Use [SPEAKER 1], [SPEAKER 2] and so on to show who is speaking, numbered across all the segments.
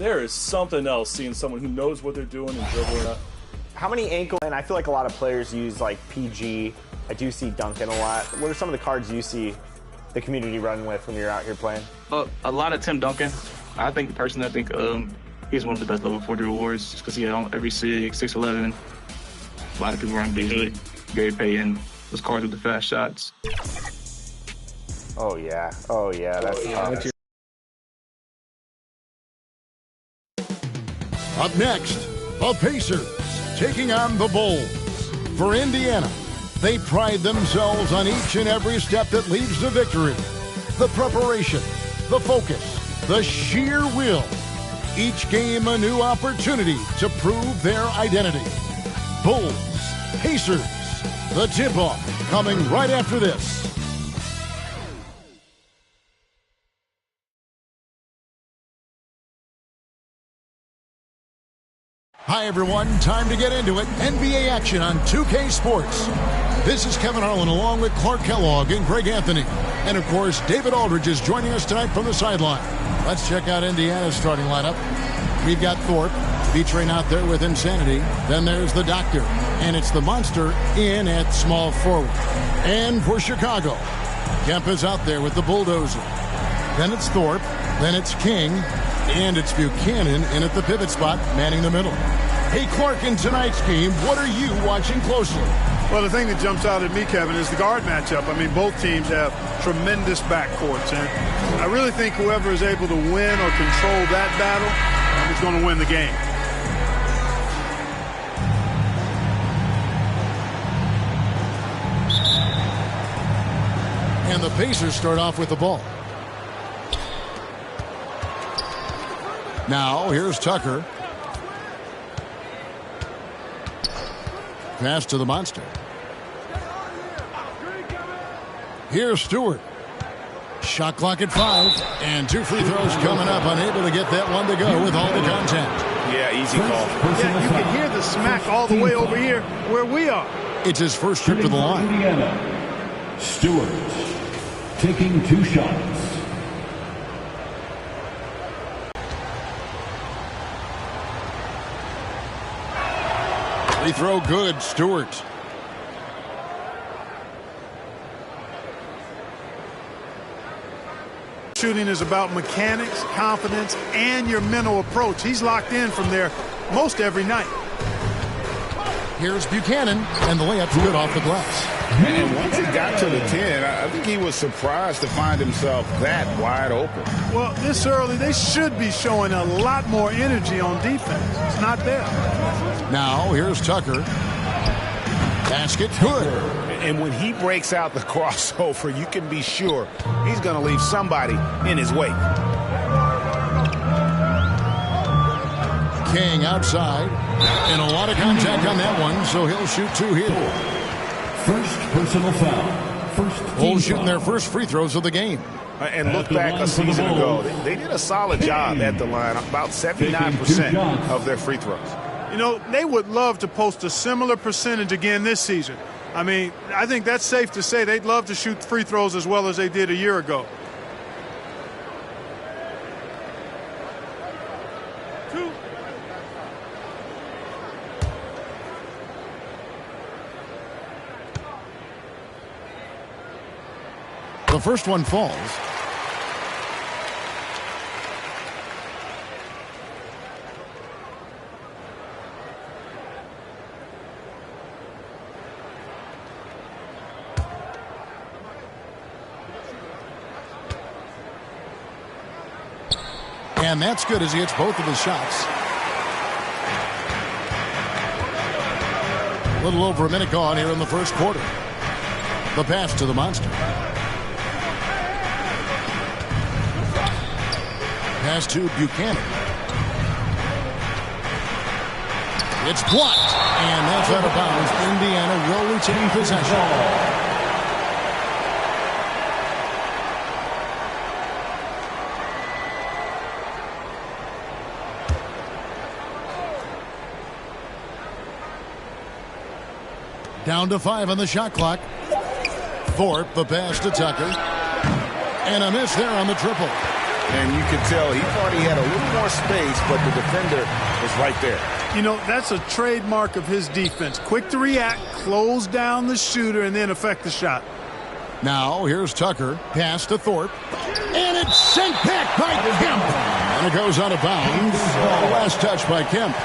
[SPEAKER 1] There is something else seeing someone who knows what they're doing and dribbling up.
[SPEAKER 2] How many ankle? And I feel like a lot of players use like PG. I do see Duncan a lot. What are some of the cards you see the community running with when you're out here playing?
[SPEAKER 3] A lot of Tim Duncan. I think he's one of the best level 40 rewards just because he had every 6'11". A lot of people run BG. Gary Payton, those cards with the fast shots.
[SPEAKER 2] Oh yeah. That's tough.
[SPEAKER 4] Up next, the Pacers taking on the Bulls. For Indiana, they pride themselves on each and every step that leads to victory. The preparation, the focus, the sheer will. Each game a new opportunity to prove their identity. Bulls, Pacers, the tip-off coming right after this. Hi, everyone. Time to get into it. NBA action on 2K Sports. This is Kevin Harlan along with Clark Kellogg and Greg Anthony. And, of course, David Aldridge is joining us tonight from the sideline. Let's check out Indiana's starting lineup. We've got Thorpe, B-Train out there with Insanity. Then there's the Doctor. And it's the Monster in at small forward. And for Chicago, Kemp is out there with the Bulldozer. Then it's Thorpe. Then it's King. And it's Buchanan in at the pivot spot, manning the middle. Hey, Clark, in tonight's game, what are you watching closely?
[SPEAKER 5] Well, the thing that jumps out at me, Kevin, is the guard matchup. I mean, both teams have tremendous backcourts, and I really think whoever is able to win or control that battle is going to win the game.
[SPEAKER 4] And the Pacers start off with the ball. Now, here's Tucker. Pass to the Monster. Here's Stewart. Shot clock at 5. And 2 free throws coming up. Unable to get that one to go with all the contact.
[SPEAKER 6] Yeah, easy call.
[SPEAKER 5] Yeah, you can hear the smack all the way over here where we are.
[SPEAKER 4] It's his first trip to the line.
[SPEAKER 7] Indiana, Stewart taking 2 shots.
[SPEAKER 4] Free throw good, Stewart.
[SPEAKER 5] Shooting is about mechanics, confidence, and your mental approach. He's locked in from there most every night.
[SPEAKER 4] Here's Buchanan, and the layup's good off the glass.
[SPEAKER 6] And once he got to the 10, I think he was surprised to find himself that wide open.
[SPEAKER 5] Well, this early, they should be showing a lot more energy on defense. It's not there.
[SPEAKER 4] Now, here's Tucker. Basket good.
[SPEAKER 6] And when he breaks out the crossover, you can be sure he's going to leave somebody in his wake.
[SPEAKER 4] King outside. And a lot of contact on that one, so he'll shoot 2 here.
[SPEAKER 7] First personal foul.
[SPEAKER 4] Bulls shooting their first free throws of the game.
[SPEAKER 6] And look back a season ago, they did a solid job at the line, about 79% of their free throws.
[SPEAKER 5] You know, they would love to post a similar percentage again this season. I mean, I think that's safe to say they'd love to shoot free throws as well as they did a year ago.
[SPEAKER 4] The first one falls. And that's good as he hits both of his shots. A little over a minute gone here in the first quarter. The pass to the Monster. Pass to Buchanan. It's blocked. And that's out of bounds. Indiana will retain possession. Down to 5 on the shot clock. Thorpe, the pass to Tucker. And a miss there on the triple.
[SPEAKER 6] And you could tell he thought he had a little more space, but the defender was right there.
[SPEAKER 5] You know, that's a trademark of his defense. Quick to react, close down the shooter, and then affect the shot.
[SPEAKER 4] Now, here's Tucker. Pass to Thorpe. And it's sent back by Kemp. And it goes out of bounds. The last touch by Kemp.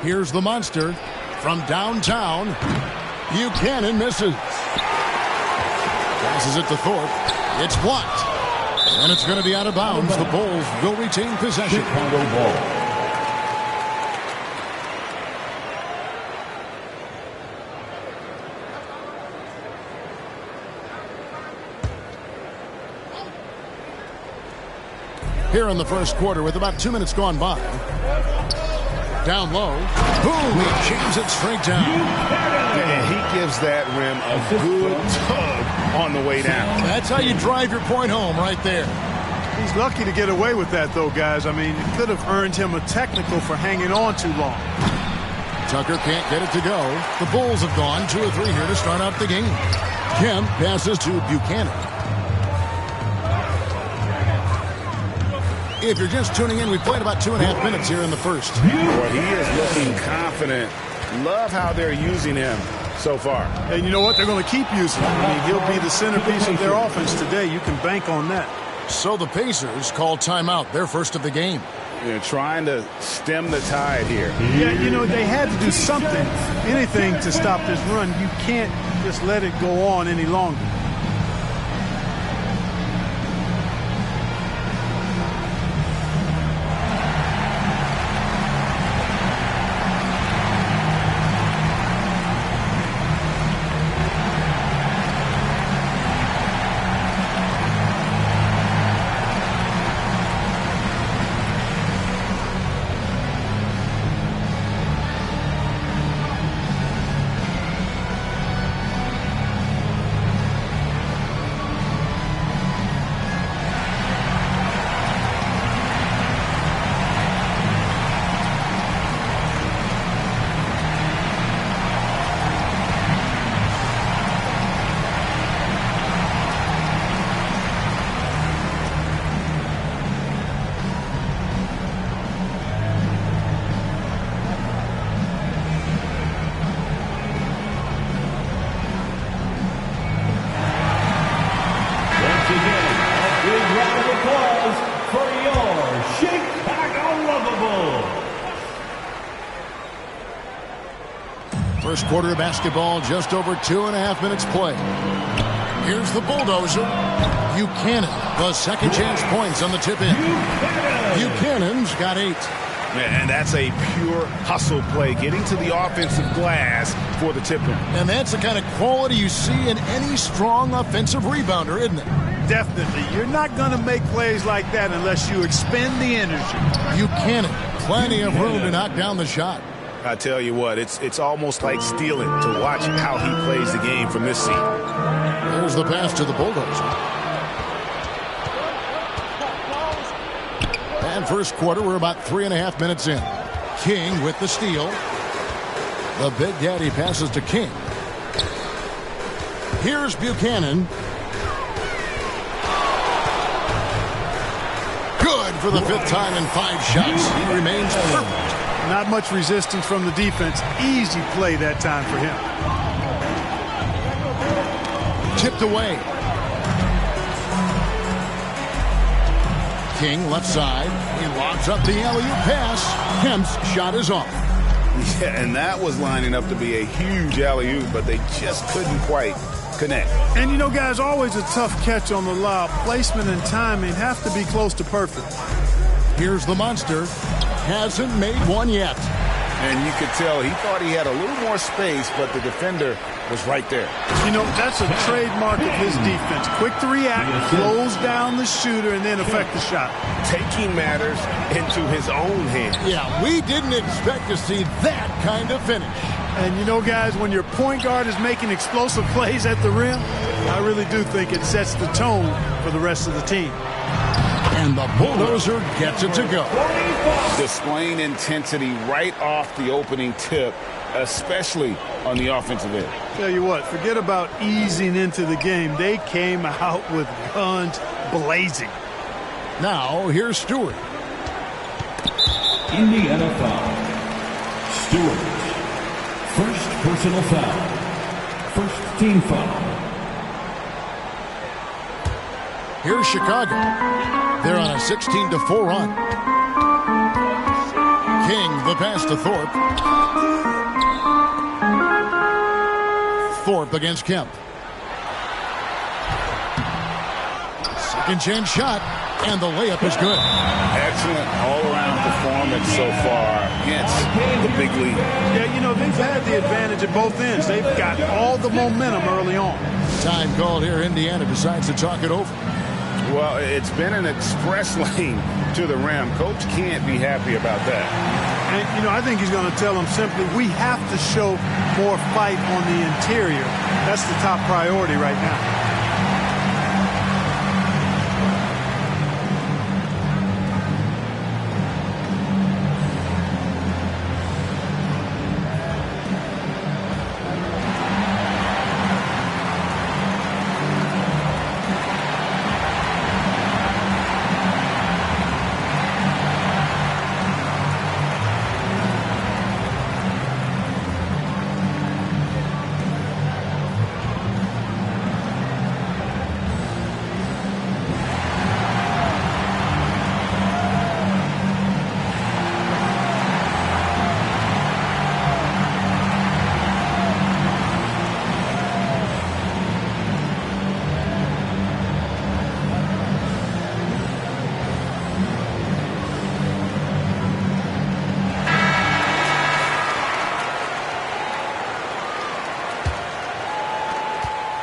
[SPEAKER 4] Here's the monster from downtown. Buchanan misses. Passes it to Thorpe. It's blocked. And it's going to be out of bounds. The Bulls will retain possession.
[SPEAKER 7] Chicago ball.
[SPEAKER 4] Here in the first quarter with about 2 minutes gone by. Down low. Boom! He jams it straight down.
[SPEAKER 6] And he gives that rim a good tug on the way down.
[SPEAKER 4] That's how you drive your point home right there.
[SPEAKER 5] He's lucky to get away with that, though, guys. I mean, it could have earned him a technical for hanging on too long.
[SPEAKER 4] Tucker can't get it to go. The Bulls have gone 2 or 3 here to start out the game. Kemp passes to Buchanan. If you're just tuning in, we've played about 2.5 minutes here in the first.
[SPEAKER 6] Boy, he is looking confident. Love how they're using him so far.
[SPEAKER 5] And you know what? They're going to keep using him. I mean, he'll be the centerpiece of their offense today. You can bank on that.
[SPEAKER 4] So the Pacers call timeout, their first of the game.
[SPEAKER 6] They're trying to stem the tide here.
[SPEAKER 5] Yeah, you know, they had to do something, anything to stop this run. You can't just let it go on any longer.
[SPEAKER 4] First quarter of basketball, just over 2.5 minutes play. Here's the bulldozer. Buchanan, the second chance points on the tip-in. Buchanan's got 8.
[SPEAKER 6] And that's a pure hustle play, getting to the offensive glass for the tip-in.
[SPEAKER 4] And that's the kind of quality you see in any strong offensive rebounder, isn't it?
[SPEAKER 5] Definitely. You're not going to make plays like that unless you expend the energy.
[SPEAKER 4] Buchanan, plenty of room to knock down the shot.
[SPEAKER 6] I tell you what, it's almost like stealing to watch how he plays the game from this seat.
[SPEAKER 4] There's the pass to the bulldozer. And first quarter, we're about 3.5 minutes in. King with the steal. The Big Daddy passes to King. Here's Buchanan. Good for the 5th time in 5 shots. He remains perfect.
[SPEAKER 5] Not much resistance from the defense. Easy play that time for him.
[SPEAKER 4] Tipped away. King left side. He lobs up the alley-oop pass. Kemp's shot is off.
[SPEAKER 6] Yeah, and that was lining up to be a huge alley-oop, but they just couldn't quite connect.
[SPEAKER 5] And you know, guys, always a tough catch on the lob. Placement and timing have to be close to perfect.
[SPEAKER 4] Here's the monster. Hasn't made one yet.
[SPEAKER 6] And you could tell he thought he had a little more space, but the defender was right there.
[SPEAKER 5] You know, that's a trademark of his defense. Quick to react, close down the shooter, and then affect the shot.
[SPEAKER 6] Taking matters into his own hands.
[SPEAKER 4] Yeah, we didn't expect to see that kind of finish.
[SPEAKER 5] And you know, guys, when your point guard is making explosive plays at the rim, I really do think it sets the tone for the rest of the team.
[SPEAKER 4] And the bulldozer gets it to go.
[SPEAKER 6] Displaying intensity right off the opening tip, especially on the offensive end.
[SPEAKER 5] Tell you what, forget about easing into the game. They came out with guns blazing.
[SPEAKER 4] Now, here's Stewart.
[SPEAKER 7] Indiana foul. Stewart. First personal foul. First team foul.
[SPEAKER 4] Here's Chicago. They're on a 16-4 run. King, the pass to Thorpe. Thorpe against Kemp. Second chance shot, and the layup is good.
[SPEAKER 6] Excellent all-around performance so far against the big league.
[SPEAKER 5] Yeah, you know, they've had the advantage at both ends. They've got all the momentum early on.
[SPEAKER 4] Time called here. Indiana decides to talk it over.
[SPEAKER 6] Well, it's been an express lane to the rim. Coach can't be happy about that.
[SPEAKER 5] And, you know, I think he's going to tell them simply, we have to show more fight on the interior. That's the top priority right now.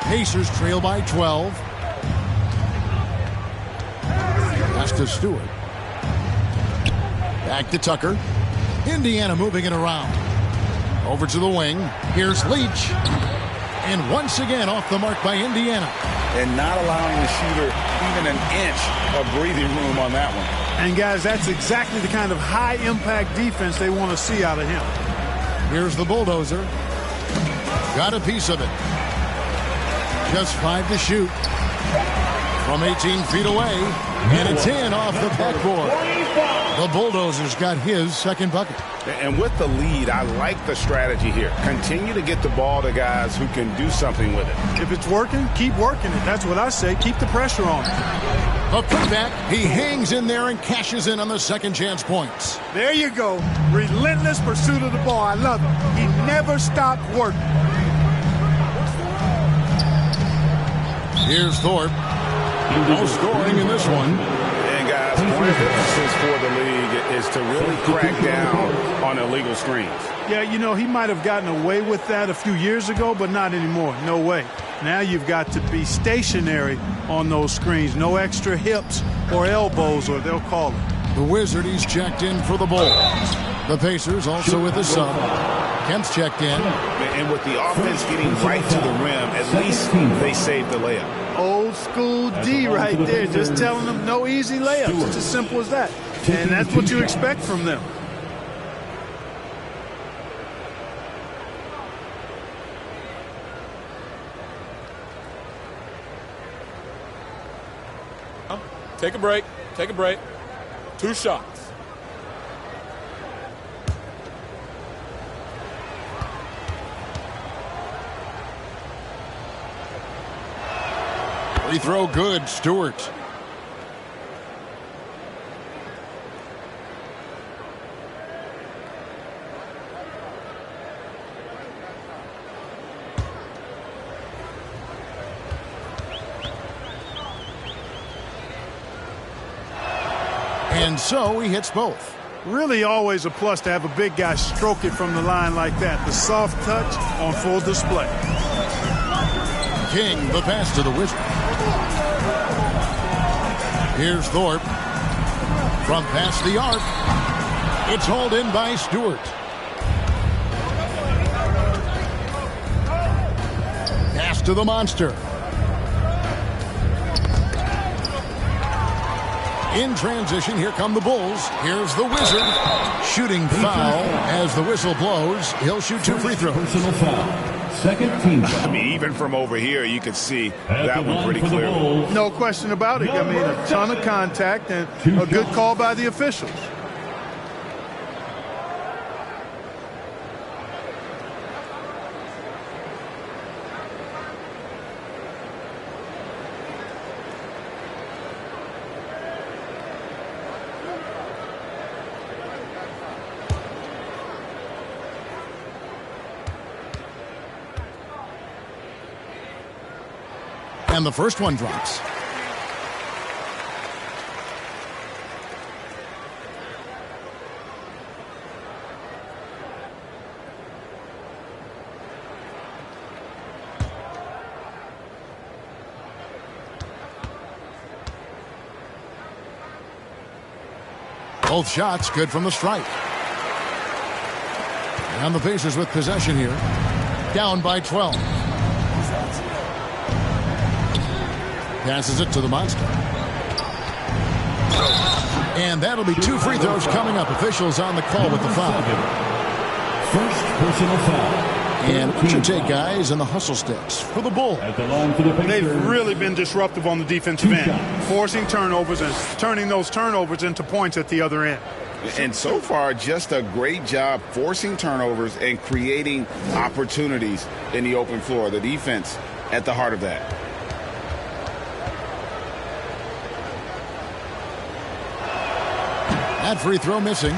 [SPEAKER 4] Pacers trail by 12. Pass to Stewart. Back to Tucker. Indiana moving it around. Over to the wing. Here's Leach. And once again off the mark by Indiana.
[SPEAKER 6] And not allowing the shooter even an inch of breathing room on that one.
[SPEAKER 5] And, guys, that's exactly the kind of high-impact defense they want to see out of him.
[SPEAKER 4] Here's the bulldozer. Got a piece of it. Just 5 to shoot. From 18 feet away. And it's in off the backboard. The Bulldozers got his second bucket.
[SPEAKER 6] And with the lead, I like the strategy here. Continue to get the ball to guys who can do something with it.
[SPEAKER 5] If it's working, keep working it. That's what I say. Keep the pressure on it.
[SPEAKER 4] A putback. He hangs in there and cashes in on the second chance points.
[SPEAKER 5] There you go. Relentless pursuit of the ball. I love it. He never stopped working.
[SPEAKER 4] Here's Thorpe. No scoring in this one.
[SPEAKER 6] And guys, one of the emphasis for the league is to really crack down on illegal screens.
[SPEAKER 5] Yeah, you know, he might have gotten away with that a few years ago, but not anymore. No way. Now you've got to be stationary on those screens. No extra hips or elbows, or they'll call it.
[SPEAKER 4] The Wizard, he's checked in for the Bulls. The Pacers also with the sub. Kemp's checked in.
[SPEAKER 6] And with the offense getting right to the rim, at least they saved the layup.
[SPEAKER 5] Old school D right there, just telling them no easy layups. It's as simple as that. And that's what you expect from them.
[SPEAKER 1] Take a break. Take a break. 2 shots.
[SPEAKER 4] Free throw good, Stewart. And so he hits both.
[SPEAKER 5] Really always a plus to have a big guy stroke it from the line like that. The soft touch on full display.
[SPEAKER 4] King, the pass to the Wizard. Here's Thorpe. From past the arc. It's hauled in by Stewart. Pass to the monster. In transition, here come the Bulls. Here's the Wizard. Shooting foul as the whistle blows. He'll shoot 2 free throws.
[SPEAKER 7] Personal foul. Second team foul.
[SPEAKER 6] I mean, even from over here, you could see that one pretty clearly.
[SPEAKER 5] No question about it. I mean, a ton of contact and a good call by the officials.
[SPEAKER 4] And the first one drops. Both shots good from the stripe. And the Pacers with possession here. Down by 12. Passes it to the monster. And that'll be 2 free throws coming up. Officials on the call with the foul.
[SPEAKER 7] First personal foul.
[SPEAKER 4] And what you take, guys, in the hustle sticks for the Bulls.
[SPEAKER 7] At the line for the Pacers.
[SPEAKER 5] They've really been disruptive on the defensive end, forcing turnovers and turning those turnovers into points at the other end.
[SPEAKER 6] And so far, just a great job forcing turnovers and creating opportunities in the open floor. The defense at the heart of that.
[SPEAKER 4] That free throw missing.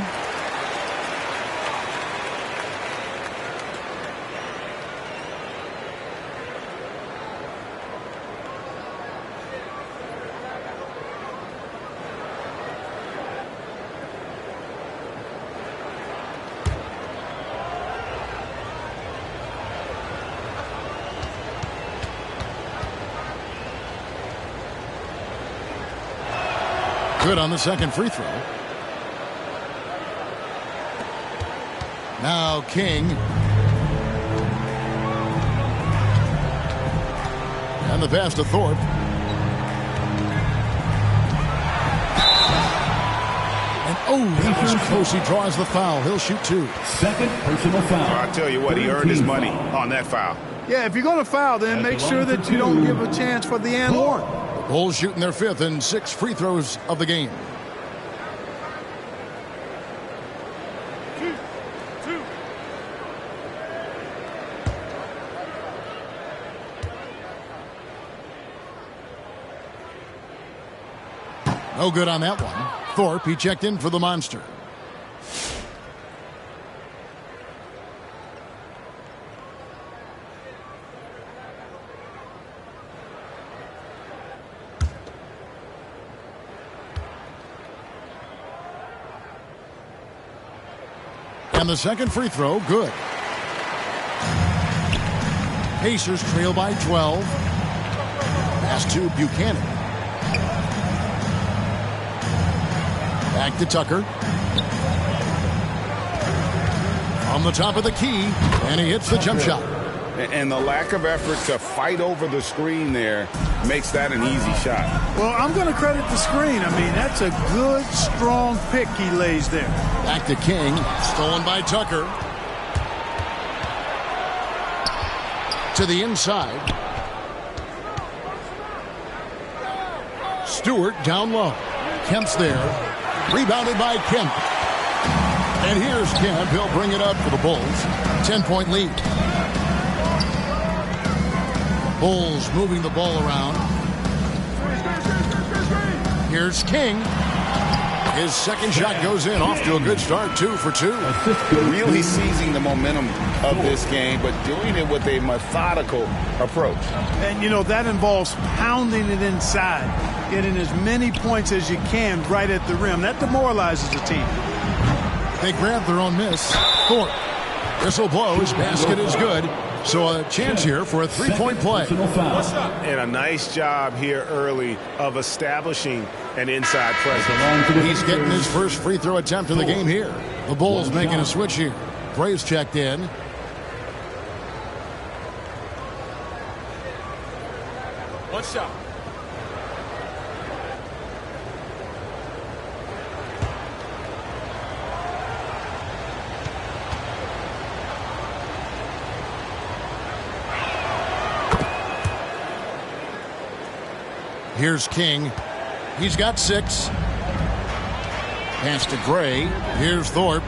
[SPEAKER 4] Good on the second free throw. Now King. And the pass to Thorpe. And that was close. He draws the foul. He'll shoot 2.
[SPEAKER 7] Second personal foul.
[SPEAKER 6] Well, I'll tell you what, he earned his money on that foul.
[SPEAKER 5] Yeah, if you're going to foul, then make sure that you don't give a chance for the and one.
[SPEAKER 4] The Bulls shooting their 5th and 6 free throws of the game. No good on that one. Thorpe, he checked in for the monster. And the second free throw, good. Pacers trail by 12. Pass to Buchanan. Back to Tucker. On the top of the key, and he hits the jump shot.
[SPEAKER 6] And the lack of effort to fight over the screen there makes that an easy shot.
[SPEAKER 5] Well, I'm going to credit the screen. I mean, that's a good, strong pick he lays there.
[SPEAKER 4] Back to King. Stolen by Tucker. To the inside. Stewart down low. Kemp's there. Rebounded by Kemp. And here's Kemp. He'll bring it up for the Bulls. 10-point lead. Bulls moving the ball around. Here's King. His second shot goes in. Off to a good start. 2 for 2.
[SPEAKER 6] Really seizing the momentum of this game, but doing it with a methodical approach.
[SPEAKER 5] And, you know, that involves pounding it inside, getting as many points as you can right at the rim. That demoralizes the team.
[SPEAKER 4] They grab their own miss. Thorpe. Whistle blows. Basket is good. So a chance here for a 3-point play.
[SPEAKER 6] And a nice job here early of establishing an inside presence.
[SPEAKER 4] He's getting his first free throw attempt of the game here. The Bulls making a switch here. Braves checked in.
[SPEAKER 1] One shot.
[SPEAKER 4] Here's King. He's got 6. Pass to Gray. Here's Thorpe.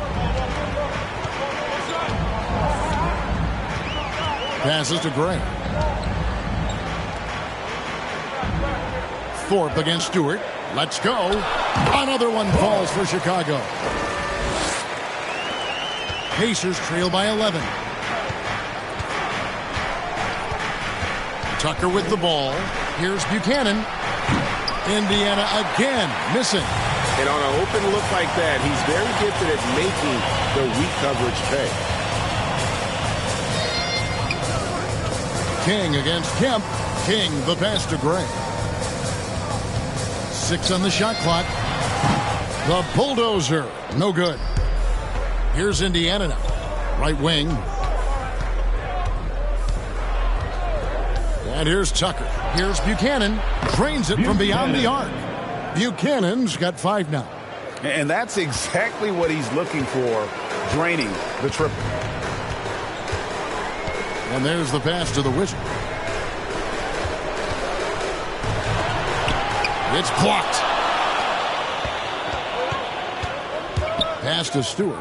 [SPEAKER 4] Passes to Gray. Thorpe against Stewart. Let's go. Another one falls for Chicago. Pacers trail by 11. Tucker with the ball. Here's Buchanan. Indiana again missing.
[SPEAKER 6] And on an open look like that, he's very gifted at making the weak coverage pay.
[SPEAKER 4] King against Kemp. King the pass to Gray. 6 on the shot clock. The bulldozer. No good. Here's Indiana now. Right wing. And here's Tucker. Here's Buchanan. Drains it from beyond the arc. Buchanan's got 5 now.
[SPEAKER 6] And that's exactly what he's looking for, draining the triple.
[SPEAKER 4] And there's the pass to the Wizard. It's blocked. Pass to Stewart.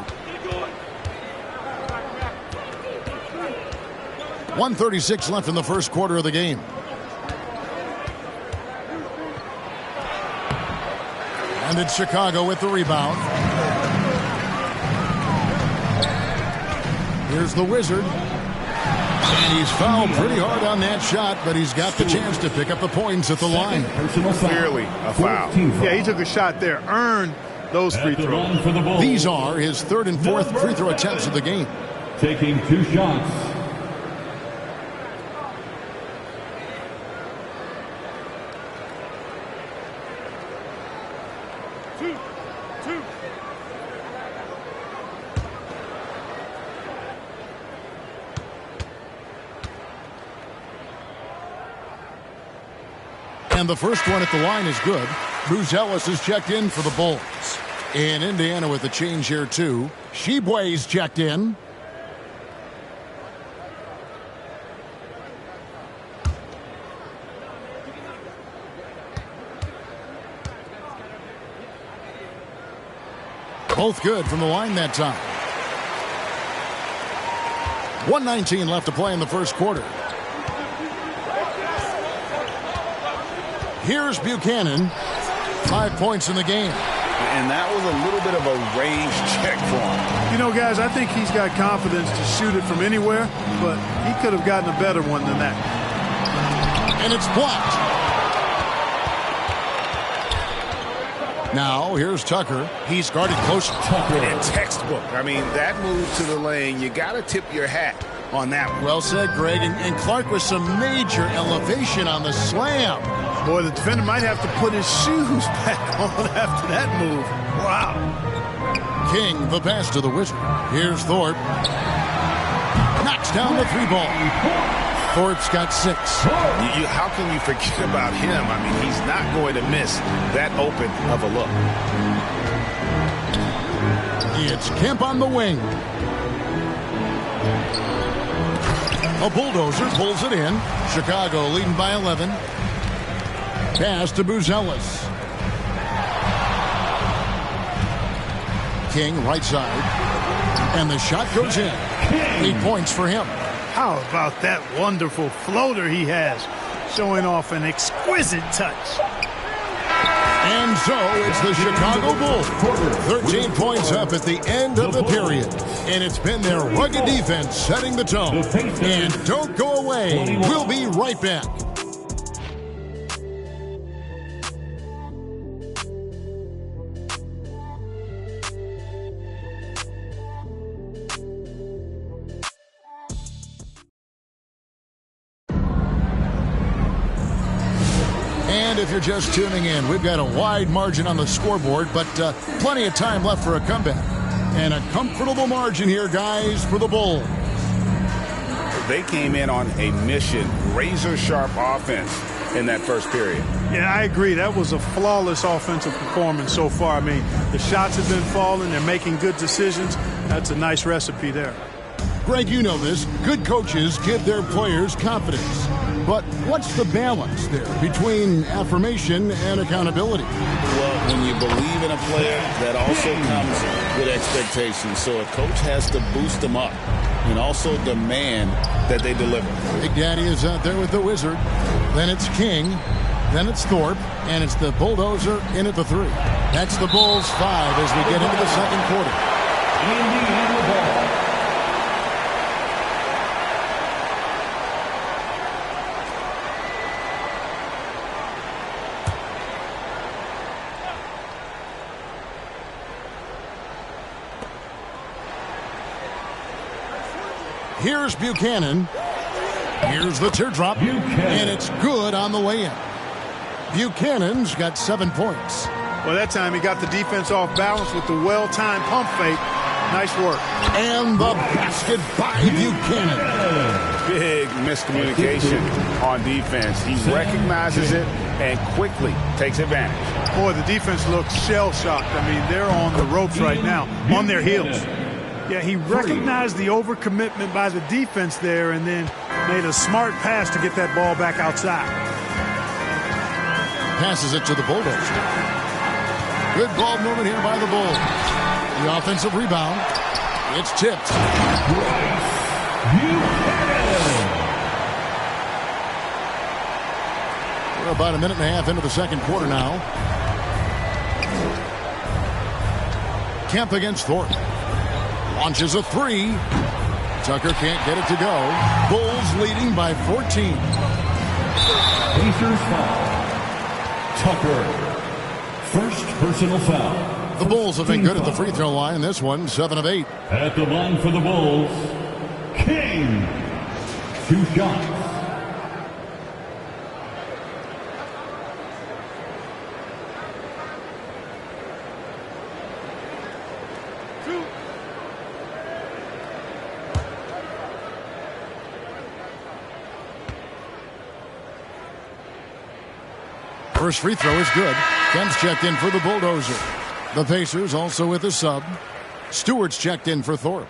[SPEAKER 4] 1:36 left in the first quarter of the game. And it's Chicago with the rebound. Here's the Wizard. And he's fouled pretty hard on that shot, but he's got the chance to pick up the points at the line.
[SPEAKER 6] Clearly a foul.
[SPEAKER 5] Yeah, he took a shot there, earned those free throws.
[SPEAKER 4] These are his 3rd and 4th free throw attempts of the game.
[SPEAKER 7] Taking 2 shots.
[SPEAKER 4] And the first one at the line is good. Buzelis is checked in for the Bulls. In Indiana with the change here, too. Sheboy's checked in. Both good from the line that time. 1:19 left to play in the first quarter. Here's Buchanan. 5 points in the game.
[SPEAKER 6] And that was a little bit of a range check for him.
[SPEAKER 5] You know, guys, I think he's got confidence to shoot it from anywhere, but he could have gotten a better one than that.
[SPEAKER 4] And it's blocked. Now, here's Tucker. He's guarded close.
[SPEAKER 6] And textbook. I mean, that move to the lane, you got to tip your hat on that one.
[SPEAKER 4] Well said, Greg. And Clark with some major elevation on the slam.
[SPEAKER 5] Boy, the defender might have to put his shoes back on after that move. Wow.
[SPEAKER 4] King, the pass to the Wizard. Here's Thorpe. Knocks down the 3-ball. Thorpe's got 6.
[SPEAKER 6] How can you forget about him? I mean, he's not going to miss that open of a look.
[SPEAKER 4] It's Kemp on the wing. A bulldozer pulls it in. Chicago leading by 11. Pass to Buzelis. King right side. And the shot goes in. 8 points for him.
[SPEAKER 5] How about that wonderful floater he has, showing off an exquisite touch.
[SPEAKER 4] And so it's the Chicago Bulls. 13 points up at the end of the period. And it's been their rugged defense setting the tone. And don't go away. We'll be right back. And if you're just tuning in, we've got a wide margin on the scoreboard, but plenty of time left for a comeback. And a comfortable margin here, guys, for the Bulls.
[SPEAKER 6] They came in on a mission, razor-sharp offense. in that first period.
[SPEAKER 5] Yeah, I agree. That was a flawless offensive performance so far. I mean, the shots have been falling. They're making good decisions. That's a nice recipe there.
[SPEAKER 4] Greg, you know this. Good coaches give their players confidence. But what's the balance there between affirmation and accountability?
[SPEAKER 6] Well, when you believe in a player, that also comes with expectations. So a coach has to boost them up and also demand that they deliver.
[SPEAKER 4] Big Daddy is out there with the Wizard. Then it's King. Then it's Thorpe. And it's the Bulldozer in at the 3. That's the Bulls 5 as we get into the second quarter.
[SPEAKER 7] Indiana ball.
[SPEAKER 4] Here's Buchanan. Here's the teardrop. And it's good on the way in. Buchanan's got 7 points.
[SPEAKER 5] Well, that time he got the defense off balance with the well-timed pump fake. Nice work.
[SPEAKER 4] And the basket by Buchanan.
[SPEAKER 6] Big miscommunication on defense. He recognizes it and quickly takes advantage.
[SPEAKER 5] Boy, the defense looks shell-shocked. I mean, they're on the ropes right now, on their heels. Yeah, he recognized the overcommitment by the defense there and then made a smart pass to get that ball back outside.
[SPEAKER 4] Passes it to the Bulldogs. Good ball movement here by the Bulls. The offensive rebound. It's tipped. We're about a minute and a half into the second quarter now. Kemp against Thorpe. Launches a 3. Tucker can't get it to go. Bulls leading by 14.
[SPEAKER 7] Pacers foul. Tucker. First personal foul.
[SPEAKER 4] The Bulls have been good at the free throw line. This one, 7 of 8.
[SPEAKER 7] At the line for the Bulls, King. 2 shots.
[SPEAKER 4] First free throw is good. Kemp's checked in for the Bulldozer. The Pacers also with a sub. Stewart's checked in for Thorpe.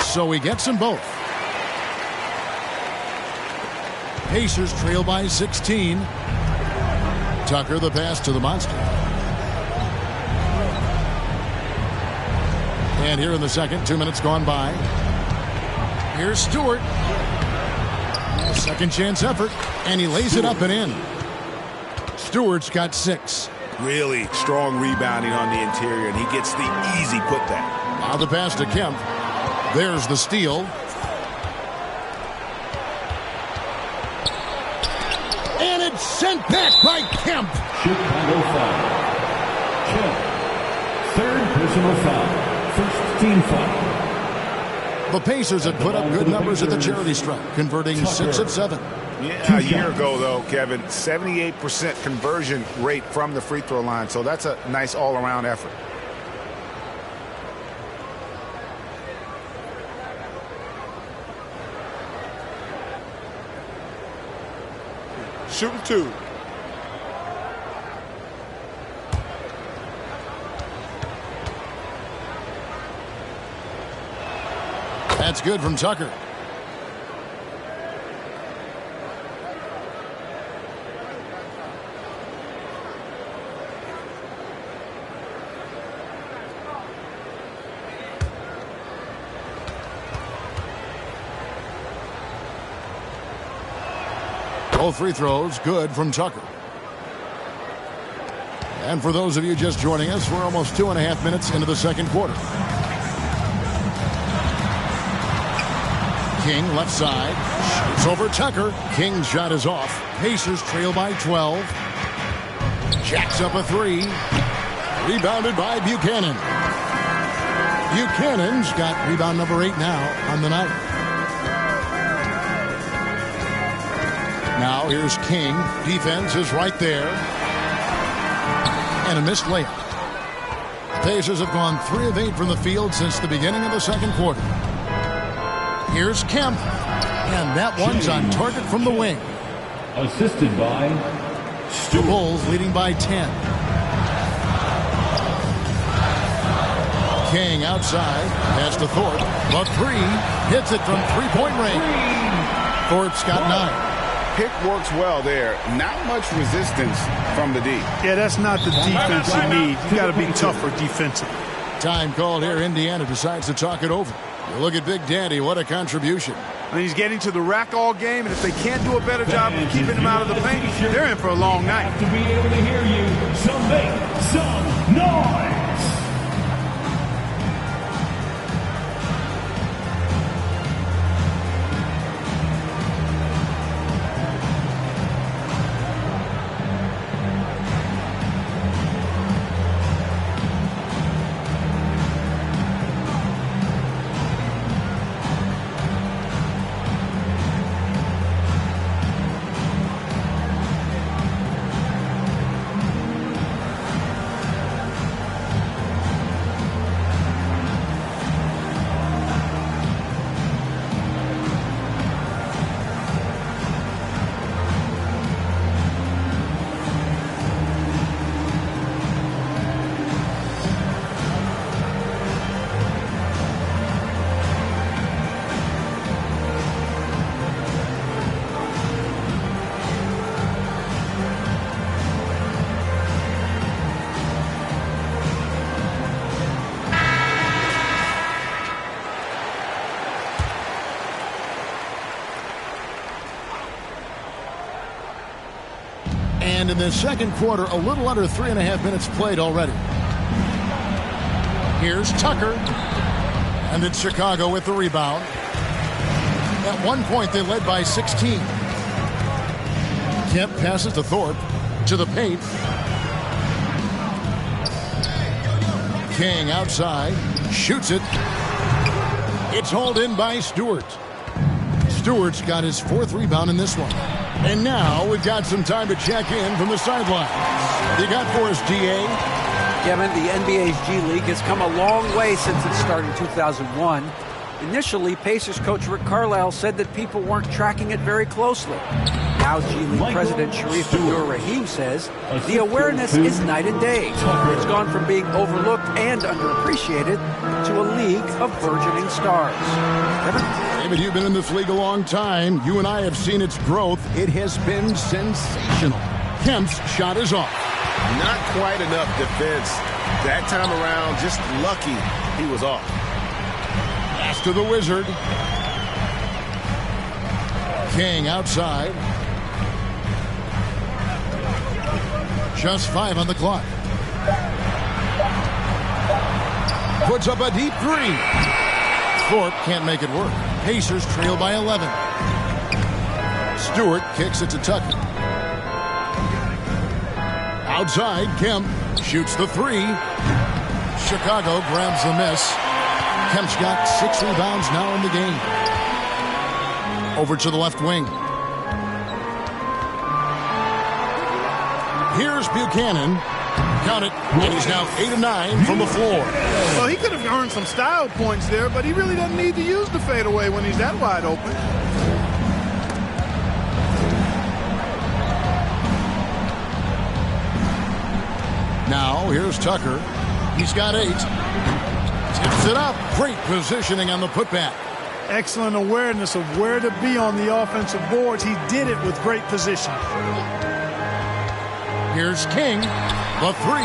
[SPEAKER 4] So he gets them both. Pacers trail by 16. Tucker the pass to the monster. And here in the second, 2 minutes gone by. Here's Stewart. Second chance effort. And he lays it up and in. Stewart's got 6.
[SPEAKER 8] Really strong rebounding on the interior, and he gets the easy putback.
[SPEAKER 4] Now the pass to Kemp. There's the steal. And it's sent back by Kemp.
[SPEAKER 7] Chicago foul. Kemp. Third personal foul. First team foul.
[SPEAKER 4] The Pacers have put up good numbers at the charity stripe, converting 6 of 7.
[SPEAKER 8] Yeah, a year ago, though, Kevin, 78% conversion rate from the free throw line, so that's a nice all-around effort.
[SPEAKER 5] Shooting 2.
[SPEAKER 4] That's good from Tucker. Both free throws good from Tucker. And for those of you just joining us, we're almost 2.5 minutes into the second quarter. King left side. Shoots over Tucker. King's shot is off. Pacers trail by 12. Jacks up a 3. Rebounded by Buchanan. Buchanan's got rebound number 8 now on the night. Now here's King. Defense is right there. and a missed layup. The Pacers have gone 3 of 8 from the field since the beginning of the second quarter. Here's Kemp, and that one's on target from the wing.
[SPEAKER 7] Assisted by
[SPEAKER 4] The Bulls leading by 10. King outside, pass to Thorpe. The three, hits it from three-point range. Thorpe's got 9.
[SPEAKER 8] Pick works well there. Not much resistance from the D.
[SPEAKER 5] Yeah, that's not the defense you need. You got to be tougher defensively.
[SPEAKER 4] Time called here. Indiana decides to talk it over. You look at Big Daddy, what a contribution.
[SPEAKER 5] And he's getting to the rack all game, and if they can't do a better job of keeping him out of the paint, they're in for a long night.
[SPEAKER 7] To be able to hear you, so make some noise.
[SPEAKER 4] And in the second quarter, a little under 3.5 minutes played already. Here's Tucker. And it's Chicago with the rebound. At one point, they led by 16. Kemp passes to Thorpe. To the paint. King outside. Shoots it. It's hauled in by Stewart. Stewart's got his 4th rebound in this one. And now we've got some time to check in from the sideline. You got for us, DA?
[SPEAKER 9] Kevin, the NBA's G League has come a long way since it started in 2001. Initially, Pacers coach Rick Carlisle said that people weren't tracking it very closely. Now G League President Sharif Abdur-Rahim says the awareness is night and day. It's gone from being overlooked and underappreciated to a league of burgeoning stars. Kevin?
[SPEAKER 4] David, you've been in this league a long time. You and I have seen its growth. It has been sensational. Kemp's shot is off.
[SPEAKER 6] Not quite enough defense. That time around, just lucky he was off.
[SPEAKER 4] Pass to the Wizard. King outside. Just 5 on the clock. Puts up a deep 3. Thorpe can't make it work. Pacers trail by 11. Stewart kicks it to Tucker. Outside, Kemp shoots the 3. Chicago grabs the miss. Kemp's got 6 rebounds now in the game. Over to the left wing. Here's Buchanan. Count it, and he's now 8 of 9 from the floor.
[SPEAKER 5] Well, he could have earned some style points there, but he really doesn't need to use the fadeaway when he's that wide open.
[SPEAKER 4] Now, here's Tucker. He's got 8. Tips it up. Great positioning on the putback.
[SPEAKER 5] Excellent awareness of where to be on the offensive boards. He did it with great position.
[SPEAKER 4] Here's King. The 3.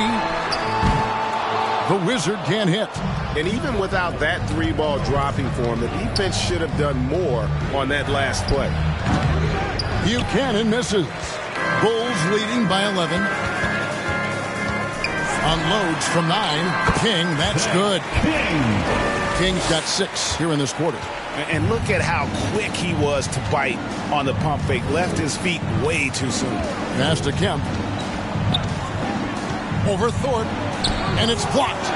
[SPEAKER 4] The Wizard can't hit.
[SPEAKER 6] And even without that 3-ball dropping for him, the defense should have done more on that last play.
[SPEAKER 4] Buchanan misses. Bulls leading by 11. Unloads from 9. King, that's good. King's got 6 here in this quarter.
[SPEAKER 8] And look at how quick he was to bite on the pump fake. Left his feet way too soon.
[SPEAKER 4] Pass to Kemp. Over Thorpe. And it's blocked.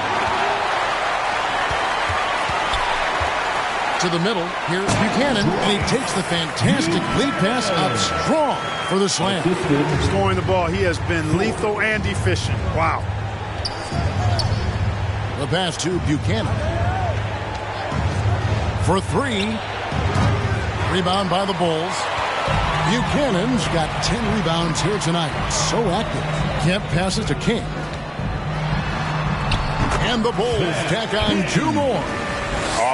[SPEAKER 4] To the middle. Here's Buchanan. And he takes the fantastic lead pass up strong for the slam.
[SPEAKER 5] Scoring the ball, he has been lethal and efficient. Wow.
[SPEAKER 4] The pass to Buchanan. For three. Rebound by the Bulls. Buchanan's got 10 rebounds here tonight. So active. Kemp passes to King. And the Bulls tack on 2 more.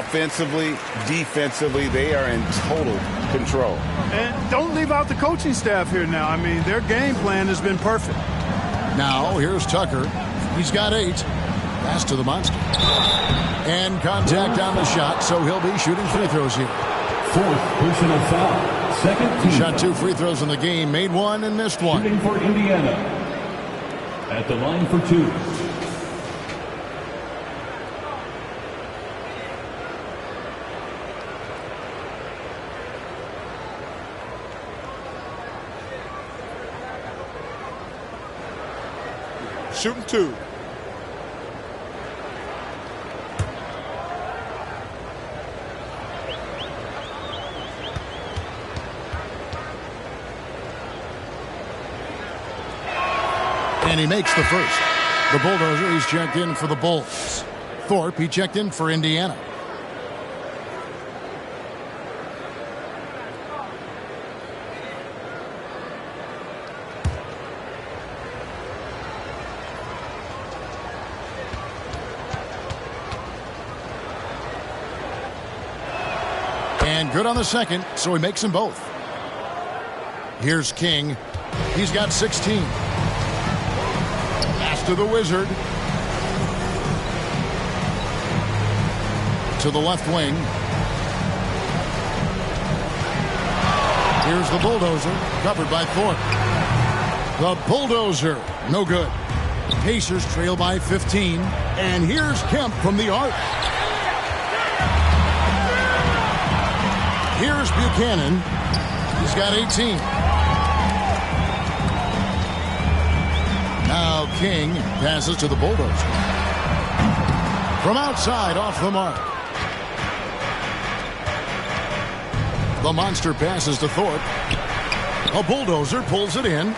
[SPEAKER 6] Offensively, defensively, they are in total control.
[SPEAKER 5] And don't leave out the coaching staff here now. I mean, their game plan has been perfect.
[SPEAKER 4] Now, here's Tucker. He's got 8. Pass to the Monster. And contact on the shot, so he'll be shooting free throws here.
[SPEAKER 7] 4th personal foul. Second team.
[SPEAKER 4] Shot 2 free throws in the game. Made 1 and missed 1.
[SPEAKER 7] Shooting for Indiana. At the line for 2.
[SPEAKER 8] Shooting 2.
[SPEAKER 4] And he makes the first. The Bulldozer, he's checked in for the Bulls. Thorpe, he checked in for Indiana. And good on the second, so he makes them both. Here's King. He's got 16. Pass to the Wizard. To the left wing. Here's the Bulldozer, covered by Thorpe. The Bulldozer, no good. Pacers trail by 15. And here's Kemp from the arc. Here's Buchanan. He's got 18. Now King passes to the Bulldozer. From outside, off the mark. The Monster passes to Thorpe. A Bulldozer pulls it in.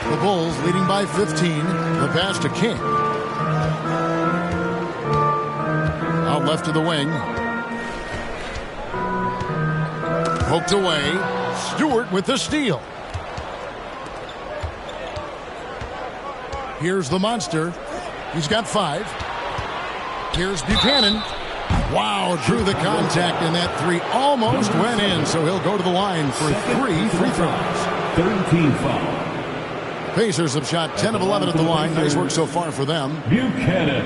[SPEAKER 4] The Bulls leading by 15. The pass to King. Out left to the wing. Poked away. Stewart with the steal. Here's the Monster. He's got 5. Here's Buchanan. Wow, drew the contact, and that 3 almost went in, so he'll go to the line for 3 free throws.
[SPEAKER 7] 13 foul.
[SPEAKER 4] Pacers have shot 10 of 11 at the line. Nice work so far for them.
[SPEAKER 7] Buchanan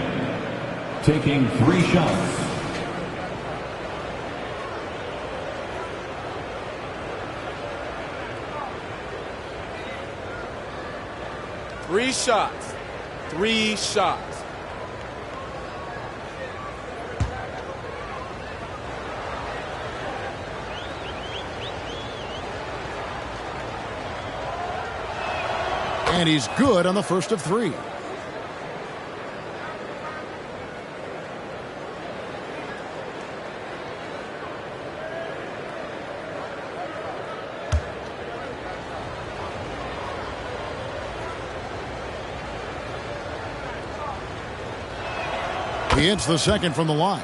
[SPEAKER 7] taking 3 shots.
[SPEAKER 10] Three shots. 3 shots.
[SPEAKER 4] And he's good on the first of 3. He hits the second from the line.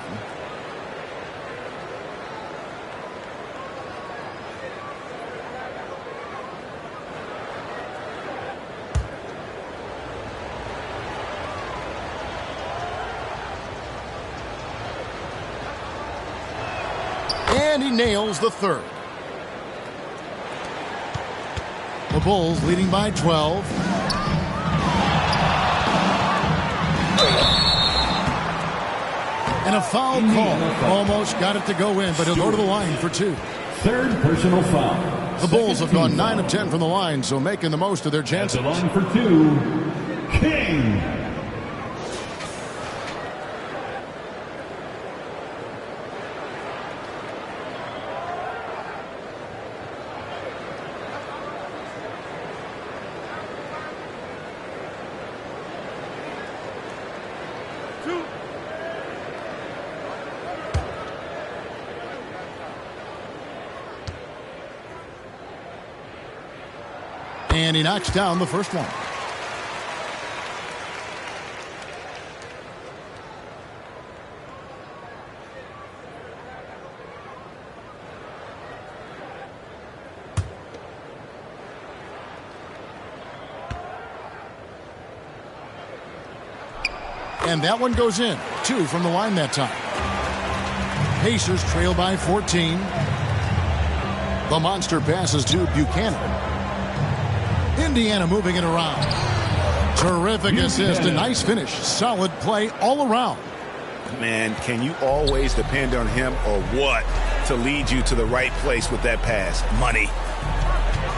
[SPEAKER 4] And he nails the third. The Bulls leading by 12. And a foul call. Almost got it to go in, but he'll go to the line for 2.
[SPEAKER 7] 3rd personal foul.
[SPEAKER 4] The Bulls have gone 9 of 10 from the line, so making the most of their chances.
[SPEAKER 7] At the line for 2, King.
[SPEAKER 4] And he knocks down the first one. And that one goes in. 2 from the line that time. Pacers trail by 14. The monster passes to Buchanan. Indiana moving it around. Terrific assist, a nice finish. Solid play all around.
[SPEAKER 8] Man, can you always depend on him or what to lead you to the right place with that pass? Money.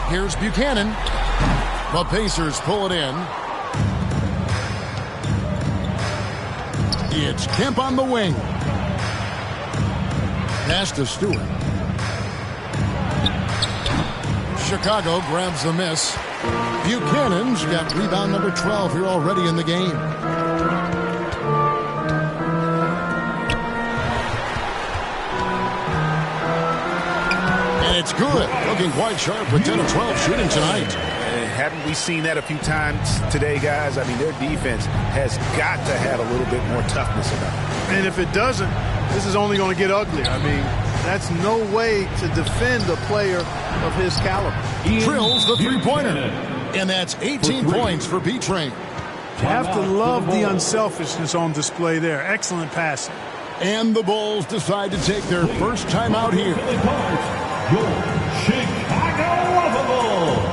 [SPEAKER 4] Here's Buchanan. The Pacers pull it in. It's Kemp on the wing. Pass to Stewart. Chicago grabs the miss. Buchanan's got rebound number 12 here already in the game. And it's good. Looking quite sharp with 10 of 12 shooting tonight.
[SPEAKER 8] Haven't we seen that a few times today, guys? I mean, their defense has got to have a little bit more toughness about it.
[SPEAKER 5] And if it doesn't, this is only going to get uglier. I mean, that's no way to defend a player of his caliber.
[SPEAKER 4] Drills the three-pointer. And that's 18 points for B-Train.
[SPEAKER 5] You have to love the unselfishness on display there. Excellent passing.
[SPEAKER 4] And the Bulls decide to take their first time out here.
[SPEAKER 7] Your Chicago Bulls.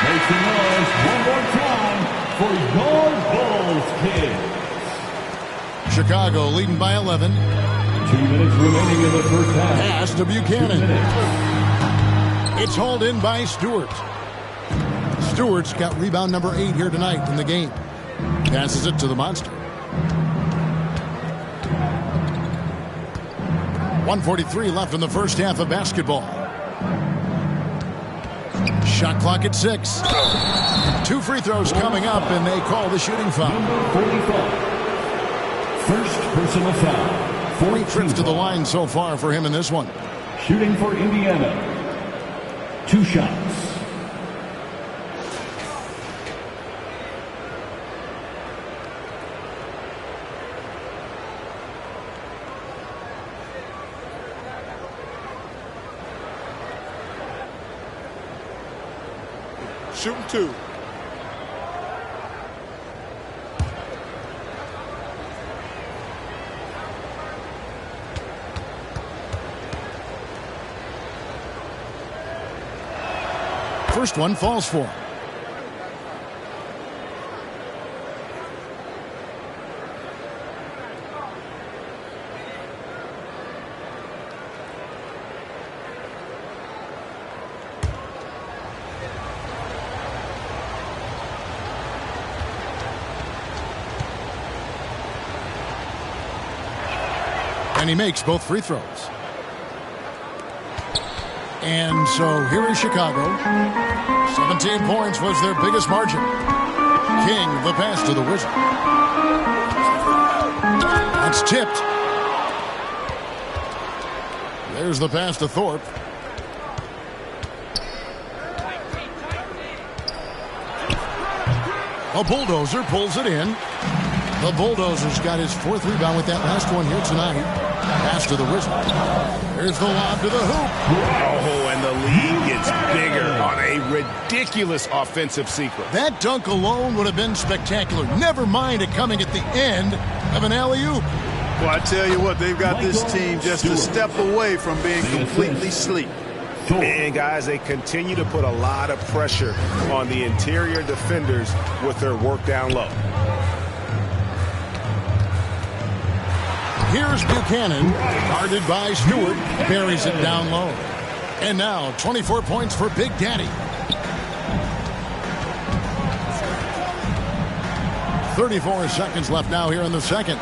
[SPEAKER 7] Make some noise one more time for your Bulls kids.
[SPEAKER 4] Chicago leading by 11.
[SPEAKER 7] 2 minutes remaining in the first half.
[SPEAKER 4] Pass to Buchanan. It's hauled in by Stewart. Stewart's got rebound number 8 here tonight in the game. Passes it to the monster. 1:43 left in the first half of basketball. Shot clock at 6. 2 free throws coming up, and they call the shooting foul.
[SPEAKER 7] Number 45. First personal foul.
[SPEAKER 4] 4 trips to the line so far for him in this one.
[SPEAKER 7] Shooting for Indiana. 2 shots.
[SPEAKER 10] Shooting 2.
[SPEAKER 4] First one falls for him. And he makes both free throws. And so here is Chicago. 17 points was their biggest margin. King, the pass to the Wizard. That's tipped. There's the pass to Thorpe. A bulldozer pulls it in. The Bulldozer's got his 4th rebound with that last one here tonight. Pass to the Wizard. There's the lob to the hoop.
[SPEAKER 8] Oh, and the lead gets bigger on a ridiculous offensive sequence.
[SPEAKER 4] That dunk alone would have been spectacular. Never mind it coming at the end of an alley-oop.
[SPEAKER 5] Well, I tell you what, they've got this team just a step away from being completely asleep.
[SPEAKER 8] And guys, they continue to put a lot of pressure on the interior defenders with their work down low.
[SPEAKER 4] Here's Buchanan, guarded by Stewart, buries it down low. And now 24 points for Big Daddy. 34 seconds left now here in the second.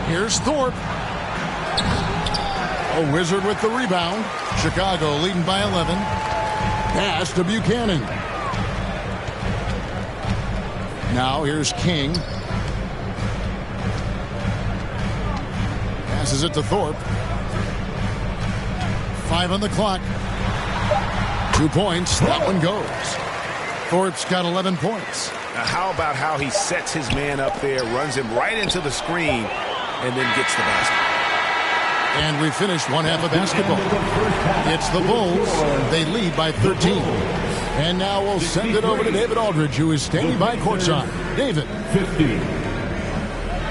[SPEAKER 4] Here's Thorpe. A Wizard with the rebound. Chicago leading by 11. Pass to Buchanan. Now here's King. Passes it to Thorpe. 5 on the clock. 2 points. That one goes. Thorpe's got 11 points.
[SPEAKER 8] Now how about how he sets his man up there, runs him right into the screen, and then gets the basket.
[SPEAKER 4] And we finished one half of basketball. It's the Bulls. They lead by 13. And now we'll send it over to David Aldridge, who is standing by courtside. David.
[SPEAKER 7] 50.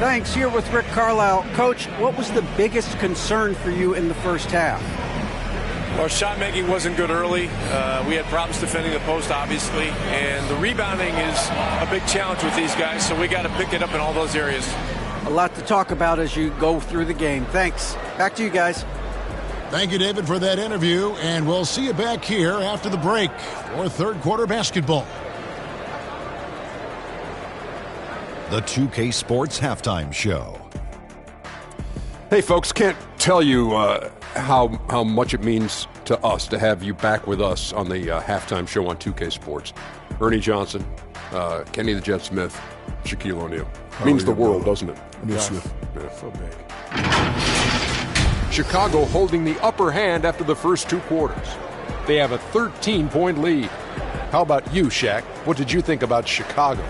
[SPEAKER 9] Thanks. Here with Rick Carlisle. Coach, what was the biggest concern for you in the first half?
[SPEAKER 10] Our shot making wasn't good early. We had problems defending the post, obviously, and the rebounding is a big challenge with these guys, so we got to pick it up in all those areas.
[SPEAKER 9] A lot to talk about as you go through the game. Thanks. Back to you guys.
[SPEAKER 4] Thank you, David, for that interview, and we'll see you back here after the break for third quarter basketball.
[SPEAKER 11] The 2K Sports Halftime Show.
[SPEAKER 12] Hey, folks, can't tell you how much it means to us to have you back with us on the halftime show on 2K Sports. Ernie Johnson, Kenny the Jet Smith, Shaquille O'Neal. Means the world, doesn't it?
[SPEAKER 1] Yes.
[SPEAKER 12] Yeah.
[SPEAKER 1] So big.
[SPEAKER 12] Chicago holding the upper hand after the first 2 quarters. They have a 13-point lead. How about you, Shaq? What did you think about Chicago?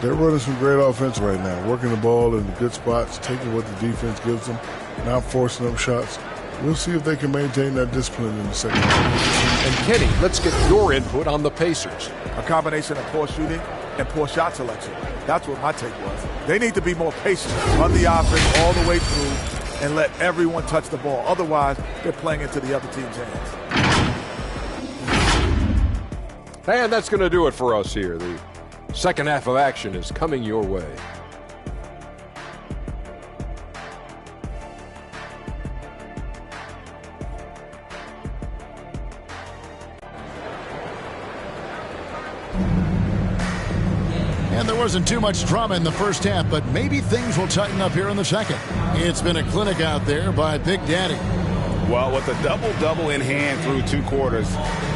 [SPEAKER 13] They're running some great offense right now, working the ball in the good spots, taking what the defense gives them, not forcing up shots. We'll see if they can maintain that discipline in the second half.
[SPEAKER 12] And Kenny, let's get your input on the Pacers.
[SPEAKER 14] A combination of poor shooting and poor shot selection. That's what my take was. They need to be more patient, run the offense all the way through, and let everyone touch the ball. Otherwise, they're playing into the other team's hands.
[SPEAKER 12] And that's going to do it for us here. The second half of action is coming your way.
[SPEAKER 4] And there wasn't too much drama in the first half, but maybe things will tighten up here in the second. It's been a clinic out there by Big Daddy.
[SPEAKER 8] Well, with a double-double in hand through 2 quarters,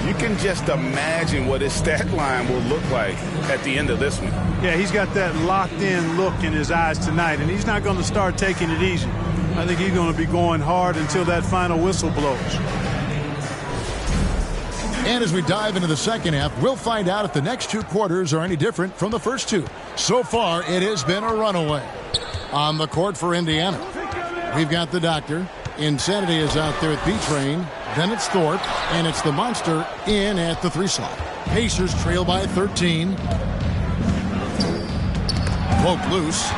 [SPEAKER 8] you can just imagine what his stat line will look like at the end of this one.
[SPEAKER 5] Yeah, he's got that locked-in look in his eyes tonight, and he's not going to start taking it easy. I think he's going to be going hard until that final whistle blows.
[SPEAKER 4] And as we dive into the second half, we'll find out if the next 2 quarters are any different from the first 2. So far, it has been a runaway. On the court for Indiana, we've got the Doctor. Insanity is out there at B-Train. Then it's Thorpe, and it's the Monster in at the 3 slot. Pacers trail by 13. Poke loose.